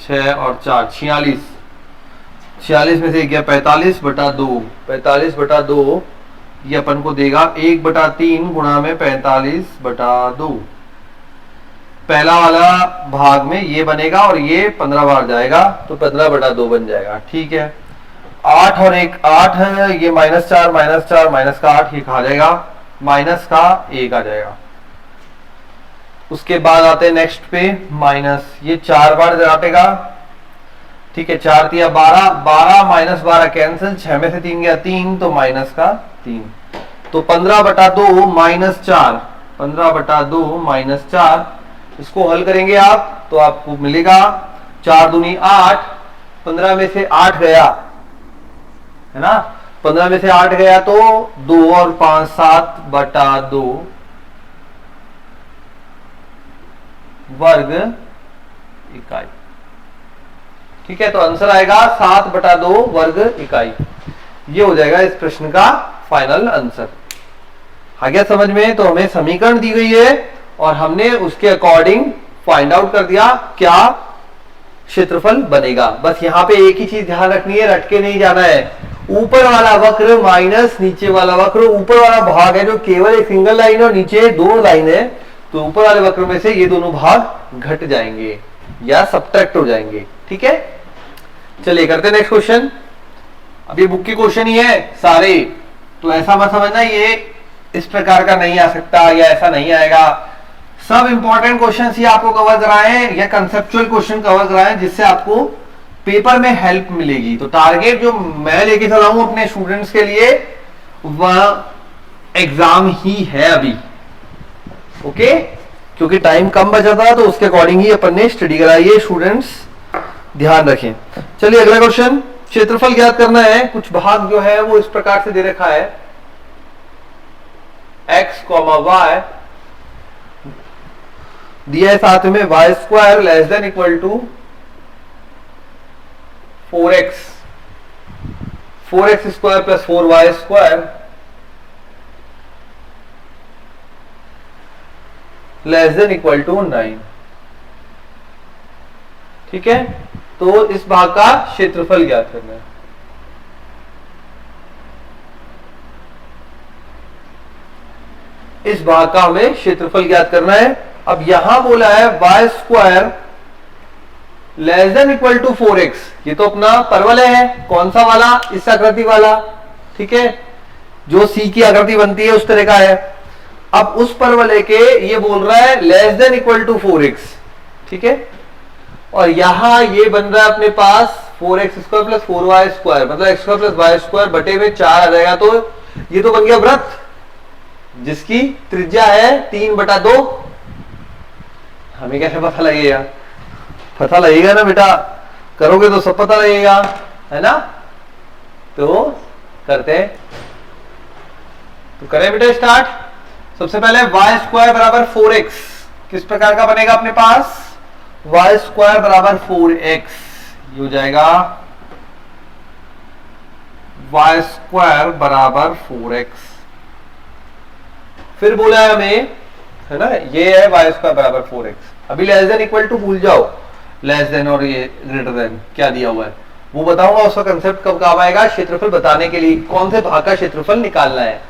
6 और 4 46, 46 में से गया 45/2, 45/2 ये अपन को देगा 1/3 गुणा में 45/2, पहला वाला भाग में ये बनेगा और ये 15 बार जाएगा तो 15/2 बन जाएगा, ठीक है। 8 और 1 8 है, ये -4 -4 माइनस का 8 ये खा जाएगा, माइनस का 1 आ जाएगा। उसके बाद आते हैं नेक्स्ट पे माइनस, ये 4 बार काटेगा, ठीक है, 4 तिया 12, 12 माइनस 12 कैंसिल, 6 में से 3 गया 3 तो माइनस का 3, तो 15/2 माइनस 4, 15/2 माइनस 4, इसको हल करेंगे आप तो आपको मिलेगा 4 दूनी 8, 15 में से 8 गया है ना, 15 में से 8 गया तो 2 और 5 7/2 वर्ग इकाई, ठीक है, तो आंसर आएगा 7/2 वर्ग इकाई, ये हो जाएगा इस प्रश्न का फाइनल आंसर। आ गया समझ में? तो हमें समीकरण दी गई है और हमने उसके अकॉर्डिंग फाइंड आउट कर दिया क्या क्षेत्रफल बनेगा। बस यहां पे एक ही चीज ध्यान रखनी है, रट के नहीं जाना है, ऊपर वाला वक्र माइनस नीचे वाला वक्र, ऊपर वाला भाग है जो केवल एक सिंगल लाइन है और नीचे 2 लाइन है, तो ऊपर वाले वक्र में से ये दोनों भाग घट जाएंगे या सब्ट्रैक्ट हो जाएंगे, ठीक है। चलिए करते हैं नेक्स्ट क्वेश्चन। अब ये बुक के क्वेश्चन ही है सारे, तो ऐसा मत समझना ये इस प्रकार का नहीं आ सकता या ऐसा नहीं आएगा, सब इंपॉर्टेंट क्वेश्चन ही आपको कवर कराए हैं या कंसेप्चुअल क्वेश्चन कवर कराए हैं जिससे आपको पेपर में हेल्प मिलेगी। तो टारगेट जो मैं लेके चला हूं अपने स्टूडेंट्स के लिए वह एग्जाम ही है अभी, ओके, क्योंकि टाइम कम बचा था तो उसके अकॉर्डिंग ही अपन ने स्टडी कराई है, स्टूडेंट्स ध्यान रखें। चलिए अगला क्वेश्चन, क्षेत्रफल ज्ञात करना है। कुछ भाग जो है वो इस प्रकार से दे रखा है, x, y दिया है, साथ में y² less than equal to 4x, 4x² plus 4y² less than equal to 9, ठीक है। तो इस भाग का क्षेत्रफल ज्ञात करना है। इस भाग का हमें क्षेत्रफल ज्ञात करना है। अब यहां बोला है y² less than equal to 4x, ये तो अपना परवलय है, कौन सा वाला, इस आकृति वाला, ठीक है, जो C की आकृति बनती है उस तरह का है। अब उस परवलय के ये बोल रहा है less than equal to 4x, ठीक है, और यहां ये बन रहा है अपने पास 4x² प्लस 4y², मतलब x² प्लस y² बटे में 4 आ जाएगा, तो ये तो बन गया वृत्त जिसकी त्रिज्या है 3/2। हमें कैसे पता लगेगा? पता लगेगा ना बेटा, करोगे तो सब पता लगेगा, है ना। तो करते हैं, तो करें बेटा स्टार्ट। सबसे पहले y² बराबर 4x किस प्रकार का बनेगा अपने पास, वाई स्क्वायर बराबर 4x, ये हो जाएगा वाई स्क्वायर बराबर 4x। फिर बोला है हमें, है ना, ये है वाई स्क्वायर बराबर 4x। अभी लेस देन इक्वल टू भूल जाओ, लेस देन और ये ग्रेटर देन क्या दिया हुआ है वो बताऊंगा, उसका कंसेप्ट कब काम आएगा, क्षेत्रफल बताने के लिए कौन से भाग का क्षेत्रफल निकालना है।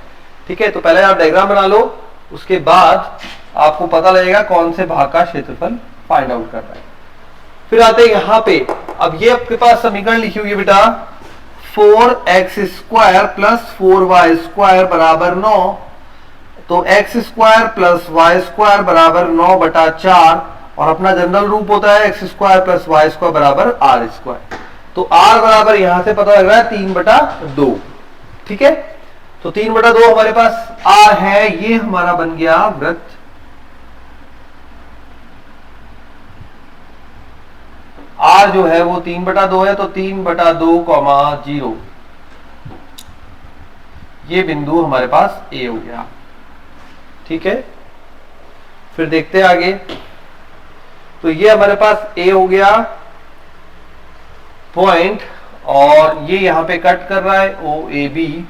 ठीक है, तो पहले आप डायग्राम बना लो, उसके बाद आपको पता लगेगा कौन से भाग का क्षेत्रफल फाइंड आउट करना है। फिर आते हैं यहां पे, अब ये आपके पास समीकरण लिखी हुई है बेटा, 4x square plus 4y square बराबर 9, तो x square plus y square बराबर 9/4, और अपना जनरल रूप होता है x square plus y square बराबर r स्क्वायर। तो r बराबर यहां से पता लग रहा है 3/2। ठीक है, तो 3/2 हमारे पास r है, ये हमारा बन गया वृत्त। r जो है वो 3/2 है, तो 3/2, 0, ये बिंदु हमारे पास a हो गया। ठीक है, फिर देखते हैं आगे, तो ये हमारे पास a हो गया पॉइंट, और ये यहां पे कट कर रहा है OAB।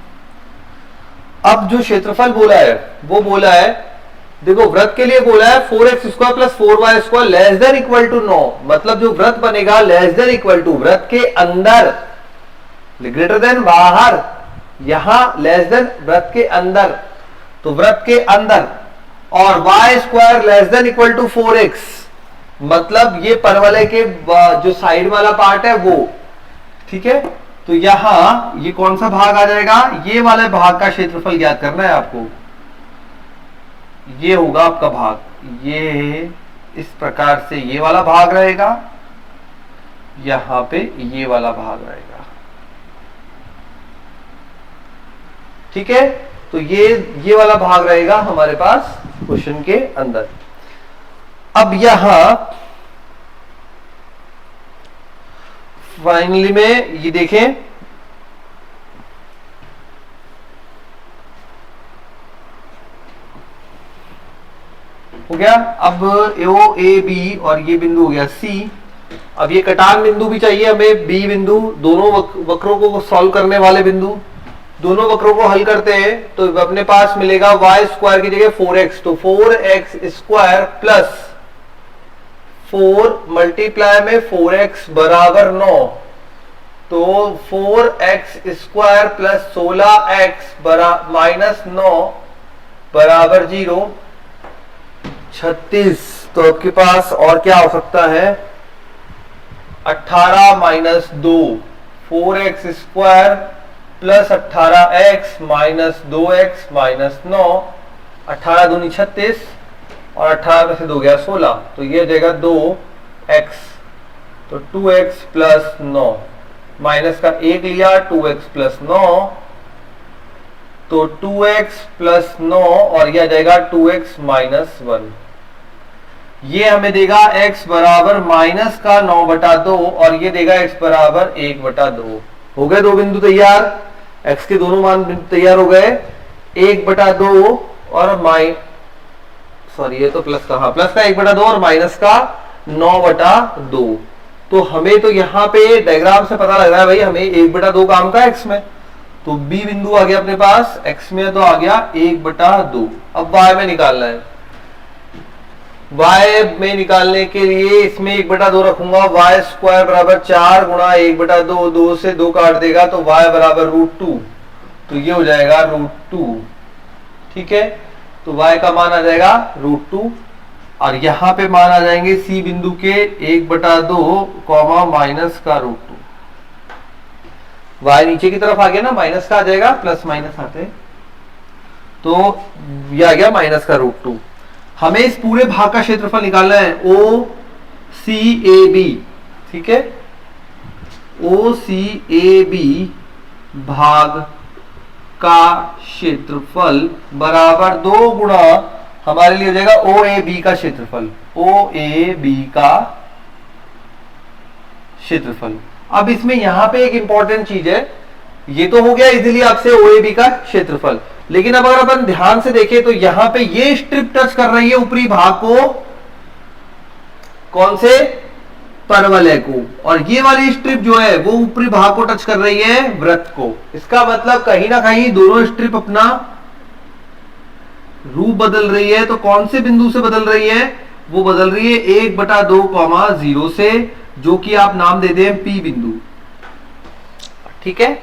अब जो क्षेत्रफल बोला है वो बोला है, देखो वृत्त के लिए बोला है 4x square plus 4y square less than equal to 9, मतलब जो वृत्त बनेगा लेस देन इक्वल टू, वृत्त के अंदर, ग्रेटर देन बाहर, यहां लेस देन वृत्त के अंदर, तो वृत्त के अंदर, और y square less than equal to 4x, मतलब ये परवलय के जो साइड वाला पार्ट है वो। ठीक है, तो यहां ये कौन सा भाग आ जाएगा, ये वाले भाग का क्षेत्रफल ज्ञात करना है आपको। ये होगा आपका भाग, ये इस प्रकार से ये वाला भाग रहेगा, यहां पे ये वाला भाग रहेगा। ठीक है, तो ये वाला भाग रहेगा हमारे पास क्वेश्चन के अंदर। अब यहां फाइनली में ये देखें, हो गया। अब OAB और ये बिंदु हो गया C। अब ये कटान बिंदु भी चाहिए हमें, B बिंदु, दोनों वक्रों को सॉल्व करने वाले बिंदु, दोनों वक्रों को हल करते हैं तो अपने पास मिलेगा y स्क्वायर की जगह 4x, तो 4x स्क्वायर प्लस 4 मल्टीप्लाई में 4x बराबर 9, तो 4x square plus 16x minus 9 बराबर 0, 36। तो आपके पास और क्या हो सकता है, 18 minus 2, 4x square plus 18x minus 2x minus 9, 18 दूनी 36, और 18 में से 2 गया 16, तो ये हो जाएगा 2x, तो 2x प्लस 9, माइनस का 1 लिया, 2x प्लस 9, तो 2x प्लस 9, और यह जाएगा 2x माइनस 1। ये हमें देगा x बराबर माइनस का 9/2, और ये देगा x बराबर 1/2। हो गए दो बिंदु तैयार, x के दोनों मान तैयार हो गए, 1/2 और सॉरी ये तो प्लस का, हाँ प्लस का 1/2 और माइनस का 9/2। तो हमें तो यहाँ पे डायग्राम से पता लग रहा है भाई हमें 1/2 काम का x में, तो B बिंदु आ गया अपने पास, x में तो आ गया 1/2। अब y में निकालना है, y में निकालने के लिए इसमें 1/2 रखूंगा, y स्क्वायर बराबर 4 गुणा 1/2, 2 से 2 काट देगा तो y बराबर √2, तो ये हो जाएगा √2। ठीक है, तो y का मान आ जाएगा √2, और यहां पे मान आ जाएंगे C बिंदु के 1/2 माइनस का √2। y नीचे की तरफ आ गया ना, माइनस का आ जाएगा, प्लस माइनस आते, तो ये आ गया माइनस का √2। हमें इस पूरे भाग का क्षेत्रफल निकालना है, OCAB। ठीक है, OCAB भाग का क्षेत्रफल बराबर 2 गुणा हमारे लिए हो जाएगा OAB का क्षेत्रफल, OAB का क्षेत्रफल। अब इसमें यहां पे एक इंपॉर्टेंट चीज है, ये तो हो गया इजीली आपसे OAB का क्षेत्रफल, लेकिन अब अगर अपन ध्यान से देखें तो यहां पे ये स्ट्रिप टच कर रही है ऊपरी भाग को, कौन से, परवलय को, और ये वाली स्ट्रिप जो है वो ऊपरी भाग को टच कर रही है वृत्त को। इसका मतलब कहीं ना कहीं दोनों स्ट्रिप अपना रूप बदल रही है। तो कौन से बिंदु से बदल रही है, वो बदल रही है 1/2, 0 से, जो कि आप नाम दे दें P बिंदु। ठीक है,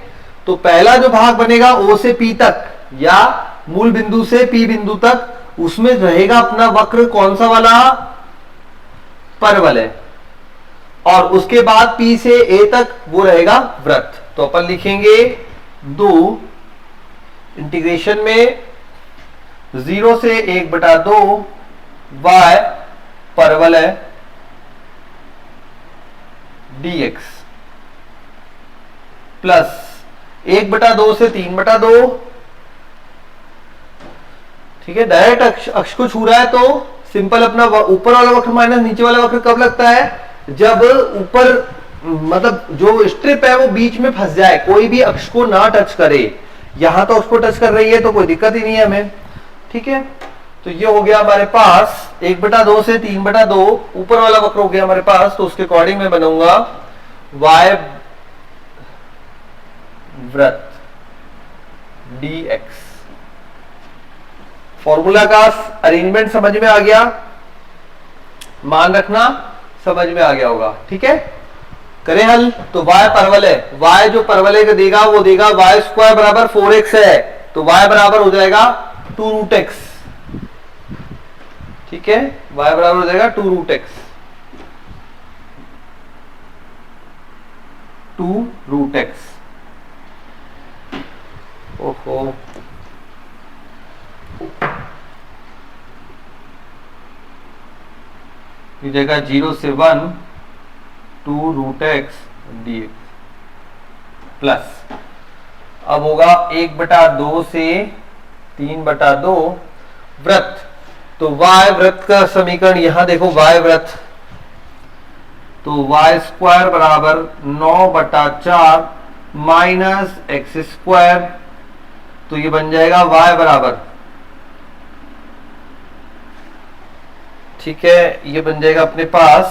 तो पहला जो भाग बनेगा O से P तक या मूल बिंदु से P बिंदु तक, उसमें रहेगा अपना वक्र कौन सा वाला, परवलय, और उसके बाद P से A तक वो रहेगा वृत्त। तो अपन लिखेंगे 2 इंटीग्रेशन में 0 से 1/2 y परवलय dx प्लस 1/2 से 3/2। ठीक है, डायरेक्ट अक्ष को छू रहा है तो सिंपल अपना ऊपर वाला वक्र माइनस नीचे वाला वक्र कब लगता है, जब ऊपर मतलब जो स्ट्रिप है वो बीच में फंस जाए, कोई भी अक्ष को ना टच करे। यहां तो उसको टच कर रही है तो कोई दिक्कत ही नहीं है हमें। ठीक है, तो ये हो गया हमारे पास 1/2 से 3/2 ऊपर वाला वक्र हो गया हमारे पास। तो उसके अकॉर्डिंग मैं बनाऊंगा y वृत्त dx। फॉर्मूला का अरेंजमेंट समझ में आ गया, मान रखना समझ में आ गया होगा। ठीक है, करें हल। तो y परवलय, y जो परवलय का देगा वो देगा y² बराबर 4x है, तो y बराबर हो जाएगा 2√x। ठीक है, y बराबर हो जाएगा 2√x, 2√x। ओहो, ये जगह 0 से 1 2√x dx प्लस अब होगा 1/2 से 3/2 वृत्त। तो y वृत्त का समीकरण यहां देखो, y वृत्त, तो y² बराबर 9/4 माइनस x², तो ये बन जाएगा y बराबर, ठीक है, ये बन जाएगा अपने पास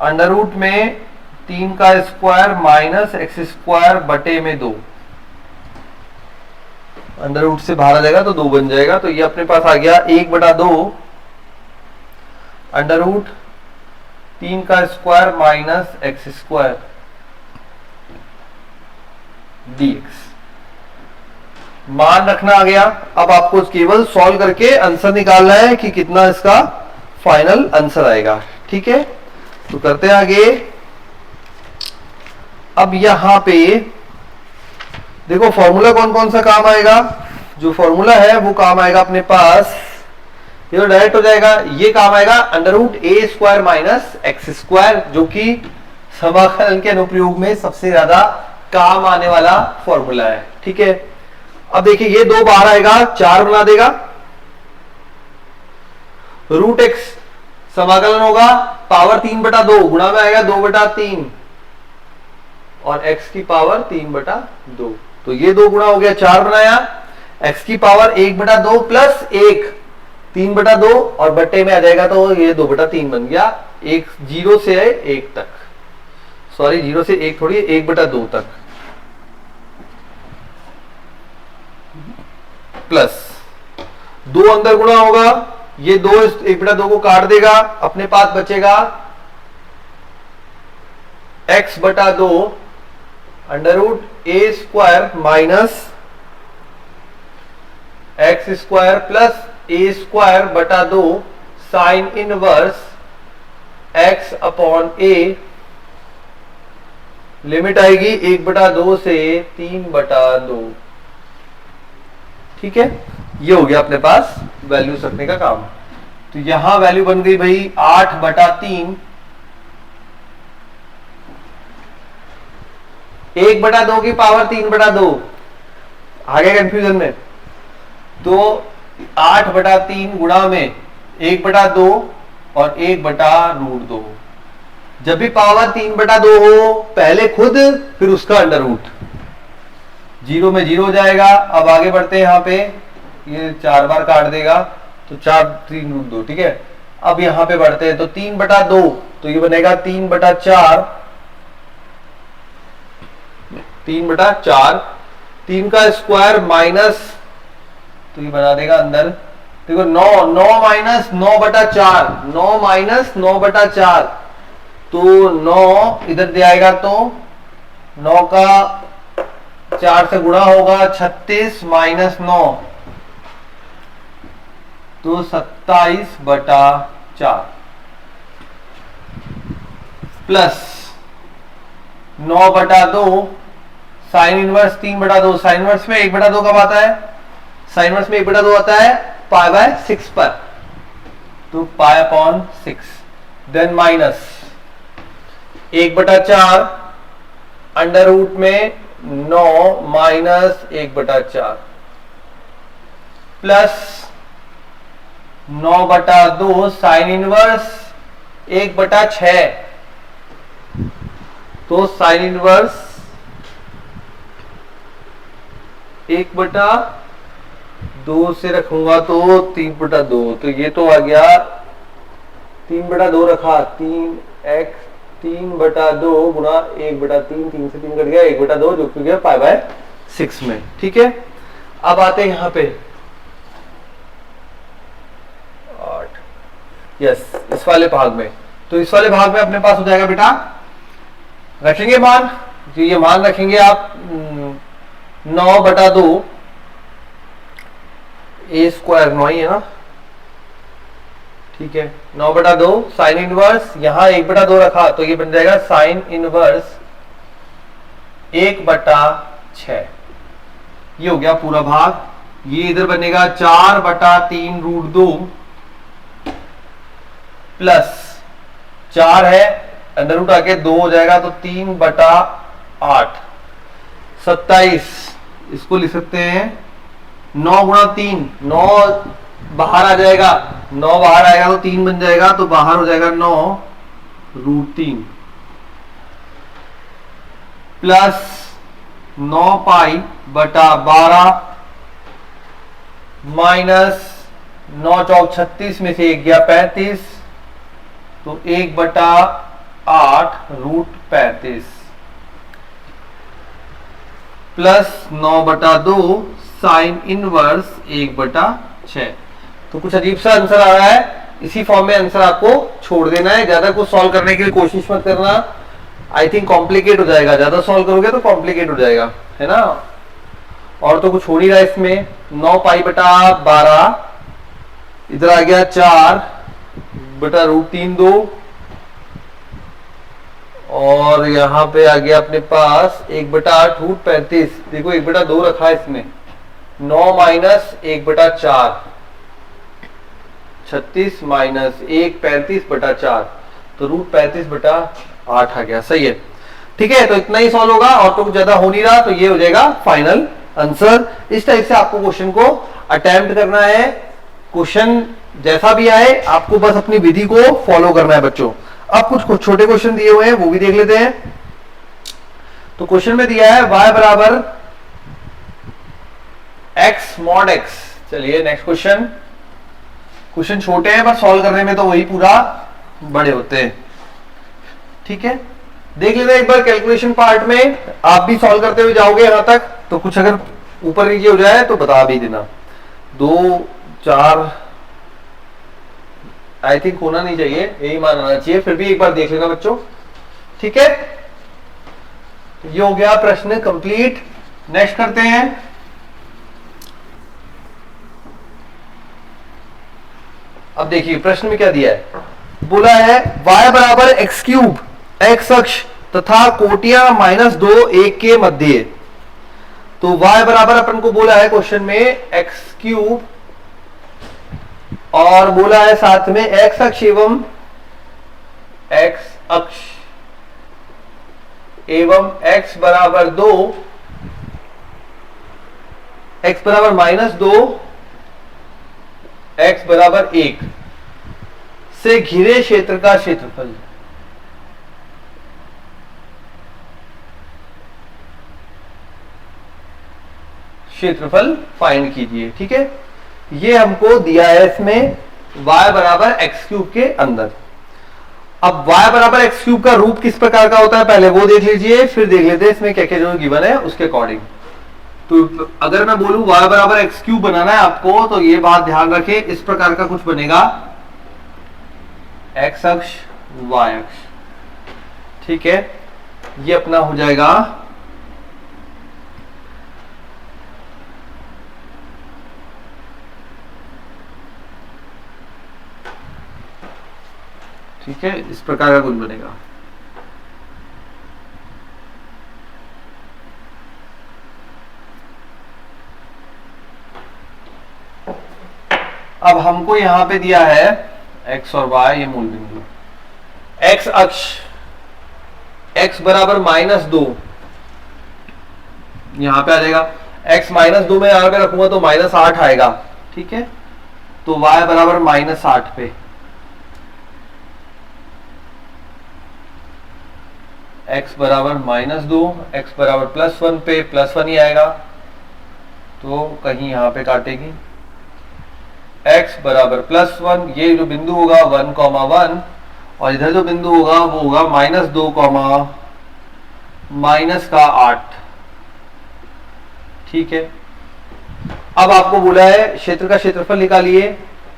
√ में 3² माइनस x² बटे में 2, √ से बाहर आ जाएगा तो 2 बन जाएगा। तो ये अपने पास आ गया 1/2 √ 3² माइनस x² dx। मान रखना आ गया। अब आपको केवल सॉल्व करके आंसर निकालना है कि कितना इसका फाइनल आंसर आएगा। ठीक है, तो करते हैं आगे। अब यहां पे देखो फॉर्मूला कौन कौन सा काम आएगा। जो फॉर्मूला है वो काम आएगा अपने पास, ये तो डायरेक्ट हो जाएगा, ये काम आएगा √a² माइनस x², जो कि समाकलन के अनुप्रयोग में सबसे ज्यादा काम आने वाला फॉर्मूला है। ठीक है, अब देखिए ये 2 बाहर आएगा, 4 बना देगा, √x समाकलन होगा पावर 3/2 गुणा में आएगा 2/3 और x की पावर 3/2, तो ये 2 गुणा हो गया, 4 बनाया, x की पावर 1/2 प्लस 1 3/2 और बट्टे में आ जाएगा तो ये 2/3 बन गया। 0 से 1 तक, सॉरी 0 से 1 थोड़ी, 1/2 तक, प्लस 2 अंदर गुणा होगा, ये 2 1/2 को काट देगा, अपने पास बचेगा x/2 √a² minus x² plus a²/2 sine inverse x/a, limit आएगी 1/2 से 3/2। ठीक है, ये हो गया अपने पास वैल्यूज रखने का काम। तो यहां वैल्यू बन गई भाई 8/3, 1/2 की पावर 3/2, आ गया कंफ्यूजन में। तो 8/3 गुणा में 1/2 और 1/√2, जब भी पावर 3/2 हो पहले खुद फिर उसका √ 0 में 0 हो जाएगा। अब आगे बढ़ते हैं, यहां पे ये 4 बार काट देगा, तो 4 3 रूट 2, ठीक है। अब यहां पे बढ़ते हैं तो 3/2, तो ये बनेगा 3/4, 3/4, 3 का स्क्वायर माइनस, तो ये बना देगा अंदर, देखो 9, 9 माइनस 9/4, 9 माइनस 9/4, तो 9 इधर दे आएगा, तो 9 का 4 से गुणा होगा 36 माइनस 9, तो 27/4 plus 9/2 sine inverse 3/2, sine inverse में 1/2 कब आता है, साइन इनवर्स में 1/2 आता है π/6 पर, तो π/6, देन माइनस 1/4 अंडर रूट में 9 माइनस 1/4 प्लस 9/2 साइन इनवर्स 1/6, तो साइन इनवर्स 1/2 से रखूंगा तो 3/2, तो ये तो आ गया 3/2 रखा, 3x 3/2 गुणा 1/3, 3 से 3 कट गया, 1/2 जो कि गया π/6 में, ठीक है। अब आते हैं यहां पे 8, यस, इस वाले भाग में, तो इस वाले भाग में अपने पास हो जाएगा बेटा, रखेंगे मान, तो ये मान रखेंगे आप 9/2, ए स्क्वायर 9 ही है ना, ठीक है, 9/2 साइन इनवर्स, यहां 1/2 रखा तो ये बन जाएगा साइन इनवर्स 1/6, ये हो गया पूरा भाग। ये इधर बनेगा 4/3 रूट 2 प्लस 4 है, अंडर रूट आके 2 हो जाएगा, तो 3/8, 27, इसको लिख सकते हैं 9 गुणा 3, 9 बाहर आ जाएगा, 9 बाहर आएगा तो 3 बन जाएगा, तो बाहर हो जाएगा 9 रूट 3 प्लस 9π/12 माइनस 9 चौक 36 में से 1 गया 35, तो 1/8 रूट 35 प्लस 9/2 साइन इनवर्स 1/6। तो कुछ अजीब सा आंसर आ रहा है, इसी फॉर्म में आंसर आपको छोड़ देना है, ज्यादा कुछ सॉल्व करने की कोशिश मत करना, आई थिंक कॉम्प्लिकेट हो जाएगा, ज्यादा सॉल्व करोगे तो कॉम्प्लिकेट हो जाएगा, है ना। और तो कुछ हो नहीं रहा इसमें, 9π/12 इधर आ गया 4/√3 2, और यहां पे आ गया अपने पास 1/8 रूट 35, देखो 1/2 रखा है इसमें, 9 माइनस 1/4, 36 माइनस 1 35/4, तो रूट 35/8 आ गया, सही है, ठीक है। तो इतना ही सॉल्व होगा, और तो कुछ ज्यादा हो नहीं रहा, तो ये हो जाएगा फाइनल आंसर। इस टाइप से आपको क्वेश्चन को अटेम्प्ट करना है, क्वेश्चन जैसा भी आए आपको बस अपनी विधि को फॉलो करना है बच्चों। अब कुछ छोटे क्वेश्चन दिए हुए हैं, वो भी देख लेते हैं। तो क्वेश्चन में दिया है y बराबर x mod x, चलिए नेक्स्ट क्वेश्चन। क्वेश्चन छोटे हैं, बस सॉल्व करने में तो वही पूरा बड़े होते हैं, ठीक है। देख लेते हैं एक बार कैलकुलेशन पार्ट में, आप भी सॉल्व करते हुए जाओगे यहां तक, तो कुछ अगर ऊपर नीचे हो जाए तो बता भी देना। 2 4 आई थिंक होना नहीं चाहिए, यही मान आना चाहिए, फिर भी एक बार देख लेना बच्चों, ठीक है। ये हो गया प्रश्न कंप्लीट। नेक्स्ट करते हैं, अब देखिए प्रश्न में क्या दिया है, बोला है y बराबर x³ x अक्ष तथा कोटियां -2 1 के मध्य। तो y बराबर अपन को बोला है क्वेश्चन में x³ और बोला है साथ में x अक्ष एवं x अक्ष एवं x बराबर 2, x बराबर -2, x बराबर 1 से घिरे क्षेत्र का क्षेत्रफल। क्षेत्रफल फाइंड कीजिए, ठीक है। ये हमको दिया है इसमें y बराबर एक्स क्यूब के अंदर। अब y बराबर एक्स क्यूब का रूप किस प्रकार का होता है पहले वो देख लीजिए, फिर देख लेते हैं इसमें क्या क्या जो गिवन है उसके अकॉर्डिंग। तो अगर मैं बोलूं y बराबर एक्स क्यूब बनाना है आपको, तो ये बात ध्यान रखें, इस प्रकार का कुछ बनेगा, x अक्ष y अक्ष, ठीक है, ये अपना हो जाएगा ठीक है, इस प्रकार का कुछ बनेगा। अब हमको यहां पे दिया है x और y, ये मूल बिंदु, x अक्ष x बराबर -2, यहां पे आ जाएगा, x -2 में यहां पे रखूंगा तो -8 आएगा, ठीक है, तो y बराबर -8 पे, x बराबर -2, x बराबर +1 पे, +1 ही आएगा, तो कहीं यहां पे काटेगी, x बराबर +1, ये जो बिंदु होगा 1,1, और इधर जो बिंदु होगा वो होगा -2, -8, ठीक है। अब आपको बोला है क्षेत्र का क्षेत्रफल निकालिए,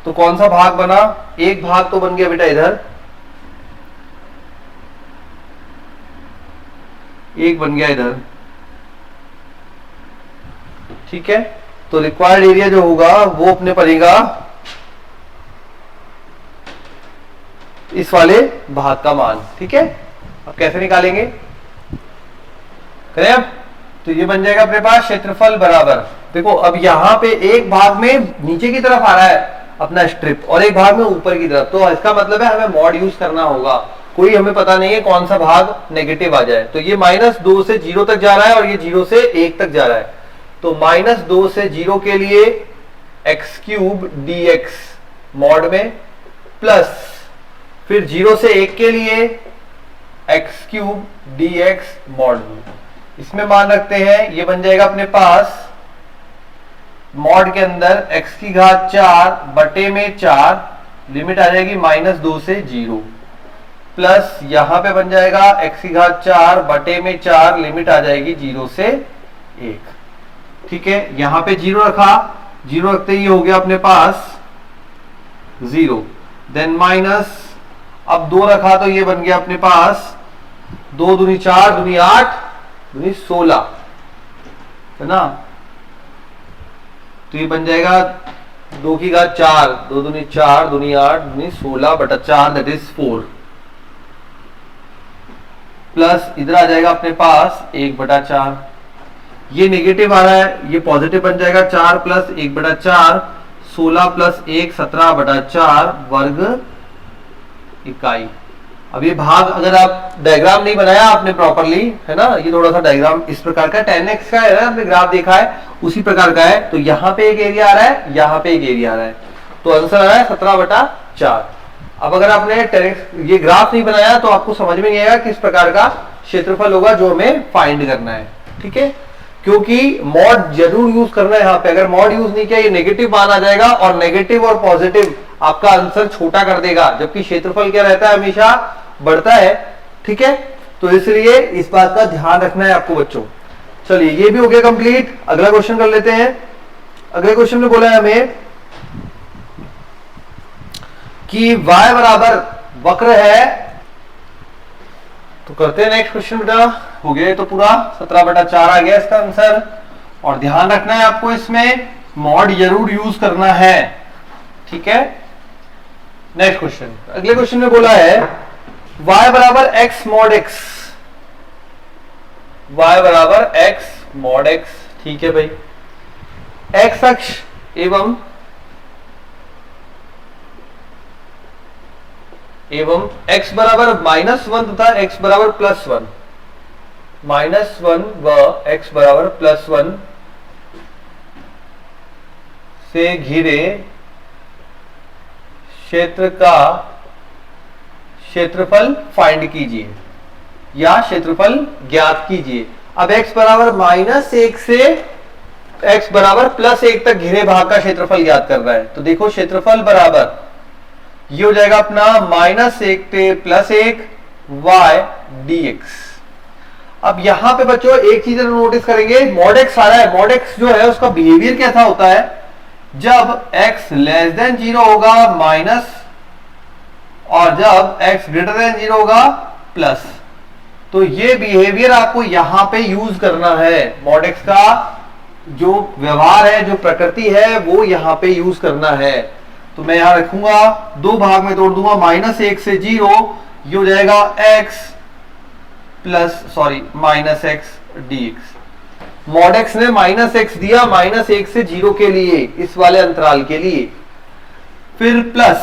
तो कौन सा भाग बना, एक भाग तो बन गया बेटा इधर, एक बन गया इधर, ठीक है, तो रिक्वायर्ड एरिया जो होगा वो अपने पड़ेगा इस वाले भाग का मान, ठीक है। अब कैसे निकालेंगे, करें अब, तो ये बन जाएगा अपने पास क्षेत्रफल बराबर, देखो अब यहां पे एक भाग में नीचे की तरफ आ रहा है अपना स्ट्रिप और एक भाग में ऊपर की तरफ, तो इसका मतलब है हमें मॉड यूज करना होगा, कोई हमें पता नहीं है कौन सा भाग नेगेटिव आ जाए। तो ये -2 से 0 तक जा रहा है और ये 0 से 1 तक जा रहा है, तो -2 से 0 के लिए x³ dx मॉड में, प्लस फिर 0 से 1 के लिए x³ dx मॉड में, इसमें मान रखते हैं, ये बन जाएगा अपने पास मॉड के अंदर x⁴ बटे में 4, लिमिट आ जाएगी -2 से 0, प्लस यहां पे बन जाएगा x⁴ बटे में 4, लिमिट आ जाएगी 0 से 1, ठीक है। यहां पे 0 रखा, 0 रखते ही हो गया अपने पास 0, देन माइनस, अब 2 रखा तो ये बन गया अपने पास 2 दूनी 4, दूनी 8, दूनी 16, है ना, तो ये बन जाएगा 2⁴, 2 दूनी 4, दूनी 8, दूनी 16 बटा 4, दैट इज 4, प्लस इधर आ जाएगा अपने पास 1/4, ये नेगेटिव आ रहा है, ये पॉजिटिव बन जाएगा 4 + 1/4, 16 + 1 17/4 वर्ग इकाई। अब ये भाग अगर आप डायग्राम नहीं बनाया आपने प्रॉपरली, है ना, ये थोड़ा सा डायग्राम इस प्रकार का 10x का है ना, आपने ग्राफ देखा है उसी प्रकार का है, तो यहाँ पे एक एरिया आ रहा है, यहाँ पे एक एरिया आ रहा है, तो आंसर आ रहा है 17/4। अब अगर आपने ये ग्राफ नहीं बनाया तो आपको समझ में नहीं आएगा किस प्रकार का क्षेत्रफल होगा जो हमें फाइंड करना है, ठीक है, क्योंकि मॉड जरूर यूज करना है यहाँ पे, अगर मॉड यूज नहीं किया ये नेगेटिव मान आ जाएगा और नेगेटिव और पॉजिटिव आपका आंसर छोटा कर देगा, जबकि क्षेत्रफल क्या रहता है, हमेशा बढ़ता है, ठीक है, तो इसलिए इस बात का ध्यान रखना है आपको बच्चों। चलिए ये भी हो गया कंप्लीट, अगला क्वेश्चन कर लेते हैं। अगले क्वेश्चन में बोला है हमें कि y बराबर वक्र है, तो करते हैं नेक्स्ट क्वेश्चन बेटा, हो गया तो पूरा 17/4 आ गया इसका आंसर, और ध्यान रखना है आपको इसमें मॉड जरूर यूज करना है, ठीक है। नेक्स्ट क्वेश्चन, अगले क्वेश्चन में बोला है y बराबर x mod x, y बराबर x mod x, ठीक है भाई, x अक्ष एवं x बराबर -1 तथा x बराबर +1, -1 व x बराबर +1 से घिरे क्षेत्र का क्षेत्रफल फाइंड कीजिए या क्षेत्रफल ज्ञात कीजिए। अब x बराबर -1 से x बराबर +1 तक घिरे भाग का क्षेत्रफल ज्ञात कर रहा है। तो देखो क्षेत्रफल बराबर ये हो जाएगा अपना -1 पे +1 y dx। अब यहां पे बच्चों एक चीज नोटिस करेंगे, मॉड x आ रहा है। मॉड x जो है उसका बिहेवियर कैसा होता है, जब x लेस देन 0 होगा माइनस और जब x ग्रेटर देन 0 होगा प्लस। तो ये बिहेवियर आपको यहां पे यूज करना है। मॉड x का जो व्यवहार है, जो प्रकृति है, वो यहां पे यूज करना है। तो मैं यहां रखूंगा, दो भाग में तोड़ दूंगा, -1 से 0, ये हो जाएगा x -x dx। Mod x ने -x दिया -1 से 0 के लिए, इस वाले अंतराल के लिए। फिर प्लस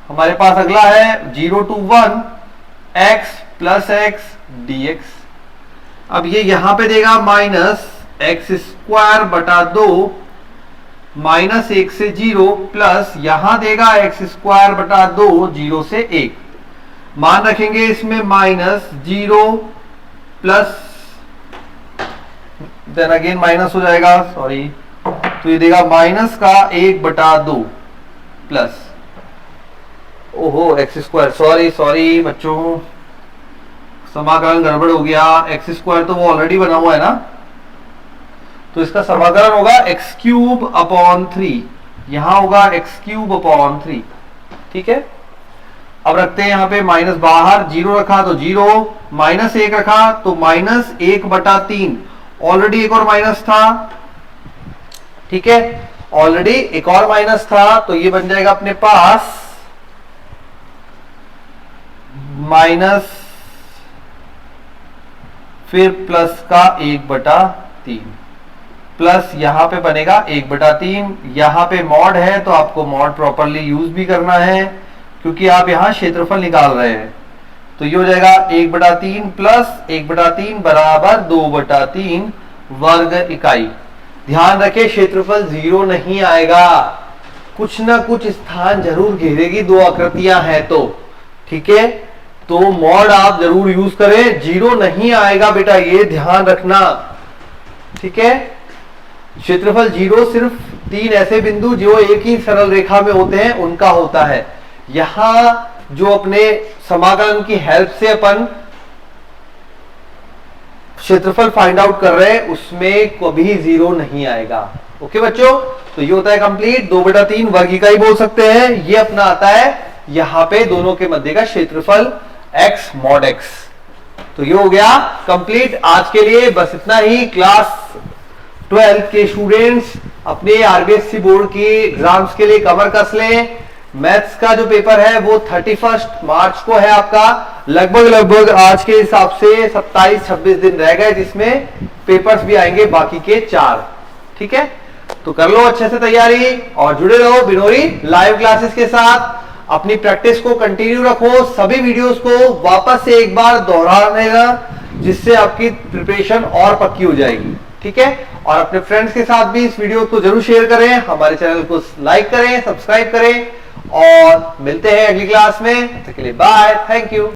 हमारे पास अगला है 0 to 1 x + x dx। अब ये यहां पे देगा -x² -2 -1 से 0 प्लस यहां देगा x² 0 से 1। मान रखेंगे इसमें -0 प्लस देन अगेन माइनस हो जाएगा, सॉरी, तो ये देगा -1/2 प्लस, ओहो x², सॉरी बच्चों, समाकलन गड़बड़ हो गया। x² तो वो ऑलरेडी बना हुआ है ना, तो इसका समाकलन होगा x³/3, यहां होगा x³/3। ठीक है, अब रखते हैं यहां पे माइनस बाहर, 0 रखा तो 0, -1 रखा तो -1/3। ऑलरेडी एक और माइनस था, ठीक है, ऑलरेडी एक और माइनस था, तो ये बन जाएगा अपने पास माइनस फिर प्लस का 1/3 प्लस यहां पे बनेगा 1/3। यहां पे मॉड है तो आपको मॉड प्रॉपरली यूज भी करना है, क्योंकि आप यहां क्षेत्रफल निकाल रहे हैं। तो ये हो जाएगा 1/3 प्लस 1/3 बराबर 2/3 वर्ग इकाई। ध्यान रखें क्षेत्रफल 0 नहीं आएगा, कुछ ना कुछ स्थान जरूर घेरेगी, दो आकृतियां हैं तो। ठीक है, तो मॉड आप जरूर यूज करें, 0 नहीं आएगा बेटा, ये ध्यान रखना। ठीक है, क्षेत्रफल 0 सिर्फ 3 ऐसे बिंदु जो एक ही सरल रेखा में होते हैं उनका होता है। यहां जो अपने समाकलन की हेल्प से अपन क्षेत्रफल फाइंड आउट कर रहे हैं, उसमें कभी 0 नहीं आएगा। ओके बच्चों, तो ये होता है कंप्लीट 2/3 वर्ग इकाई बोल सकते हैं। ये अपना आता है यहां पे दोनों के मध्य का क्षेत्रफल x mod x। तो ये हो गया कंप्लीट आज के लिए, बस इतना ही। क्लास 12 के स्टूडेंट्स अपने आरबीएससी बोर्ड की एग्जाम्स के लिए कमर कस लें। मैथ्स का जो पेपर है वो 31 मार्च को है आपका। लगभग आज के हिसाब से 27-26 दिन रह गए, जिसमें पेपर्स भी आएंगे बाकी के 4। ठीक है, तो कर लो अच्छे से तैयारी और जुड़े रहो बिनोरी लाइव क्लासेस के साथ। अपनी प्रैक्टिस को कंटिन्यू रखो, सभी वीडियोस को वापस से एक बार दोहराने का, जिससे आपकी प्रिपरेशन और पक्की हो जाएगी। ठीक है, और अपने फ्रेंड्स के साथ भी इस वीडियो को जरूर शेयर करें, हमारे चैनल को लाइक करें, सब्सक्राइब करें, और मिलते हैं अगली क्लास में। तब तक के लिए बाय, थैंक यू।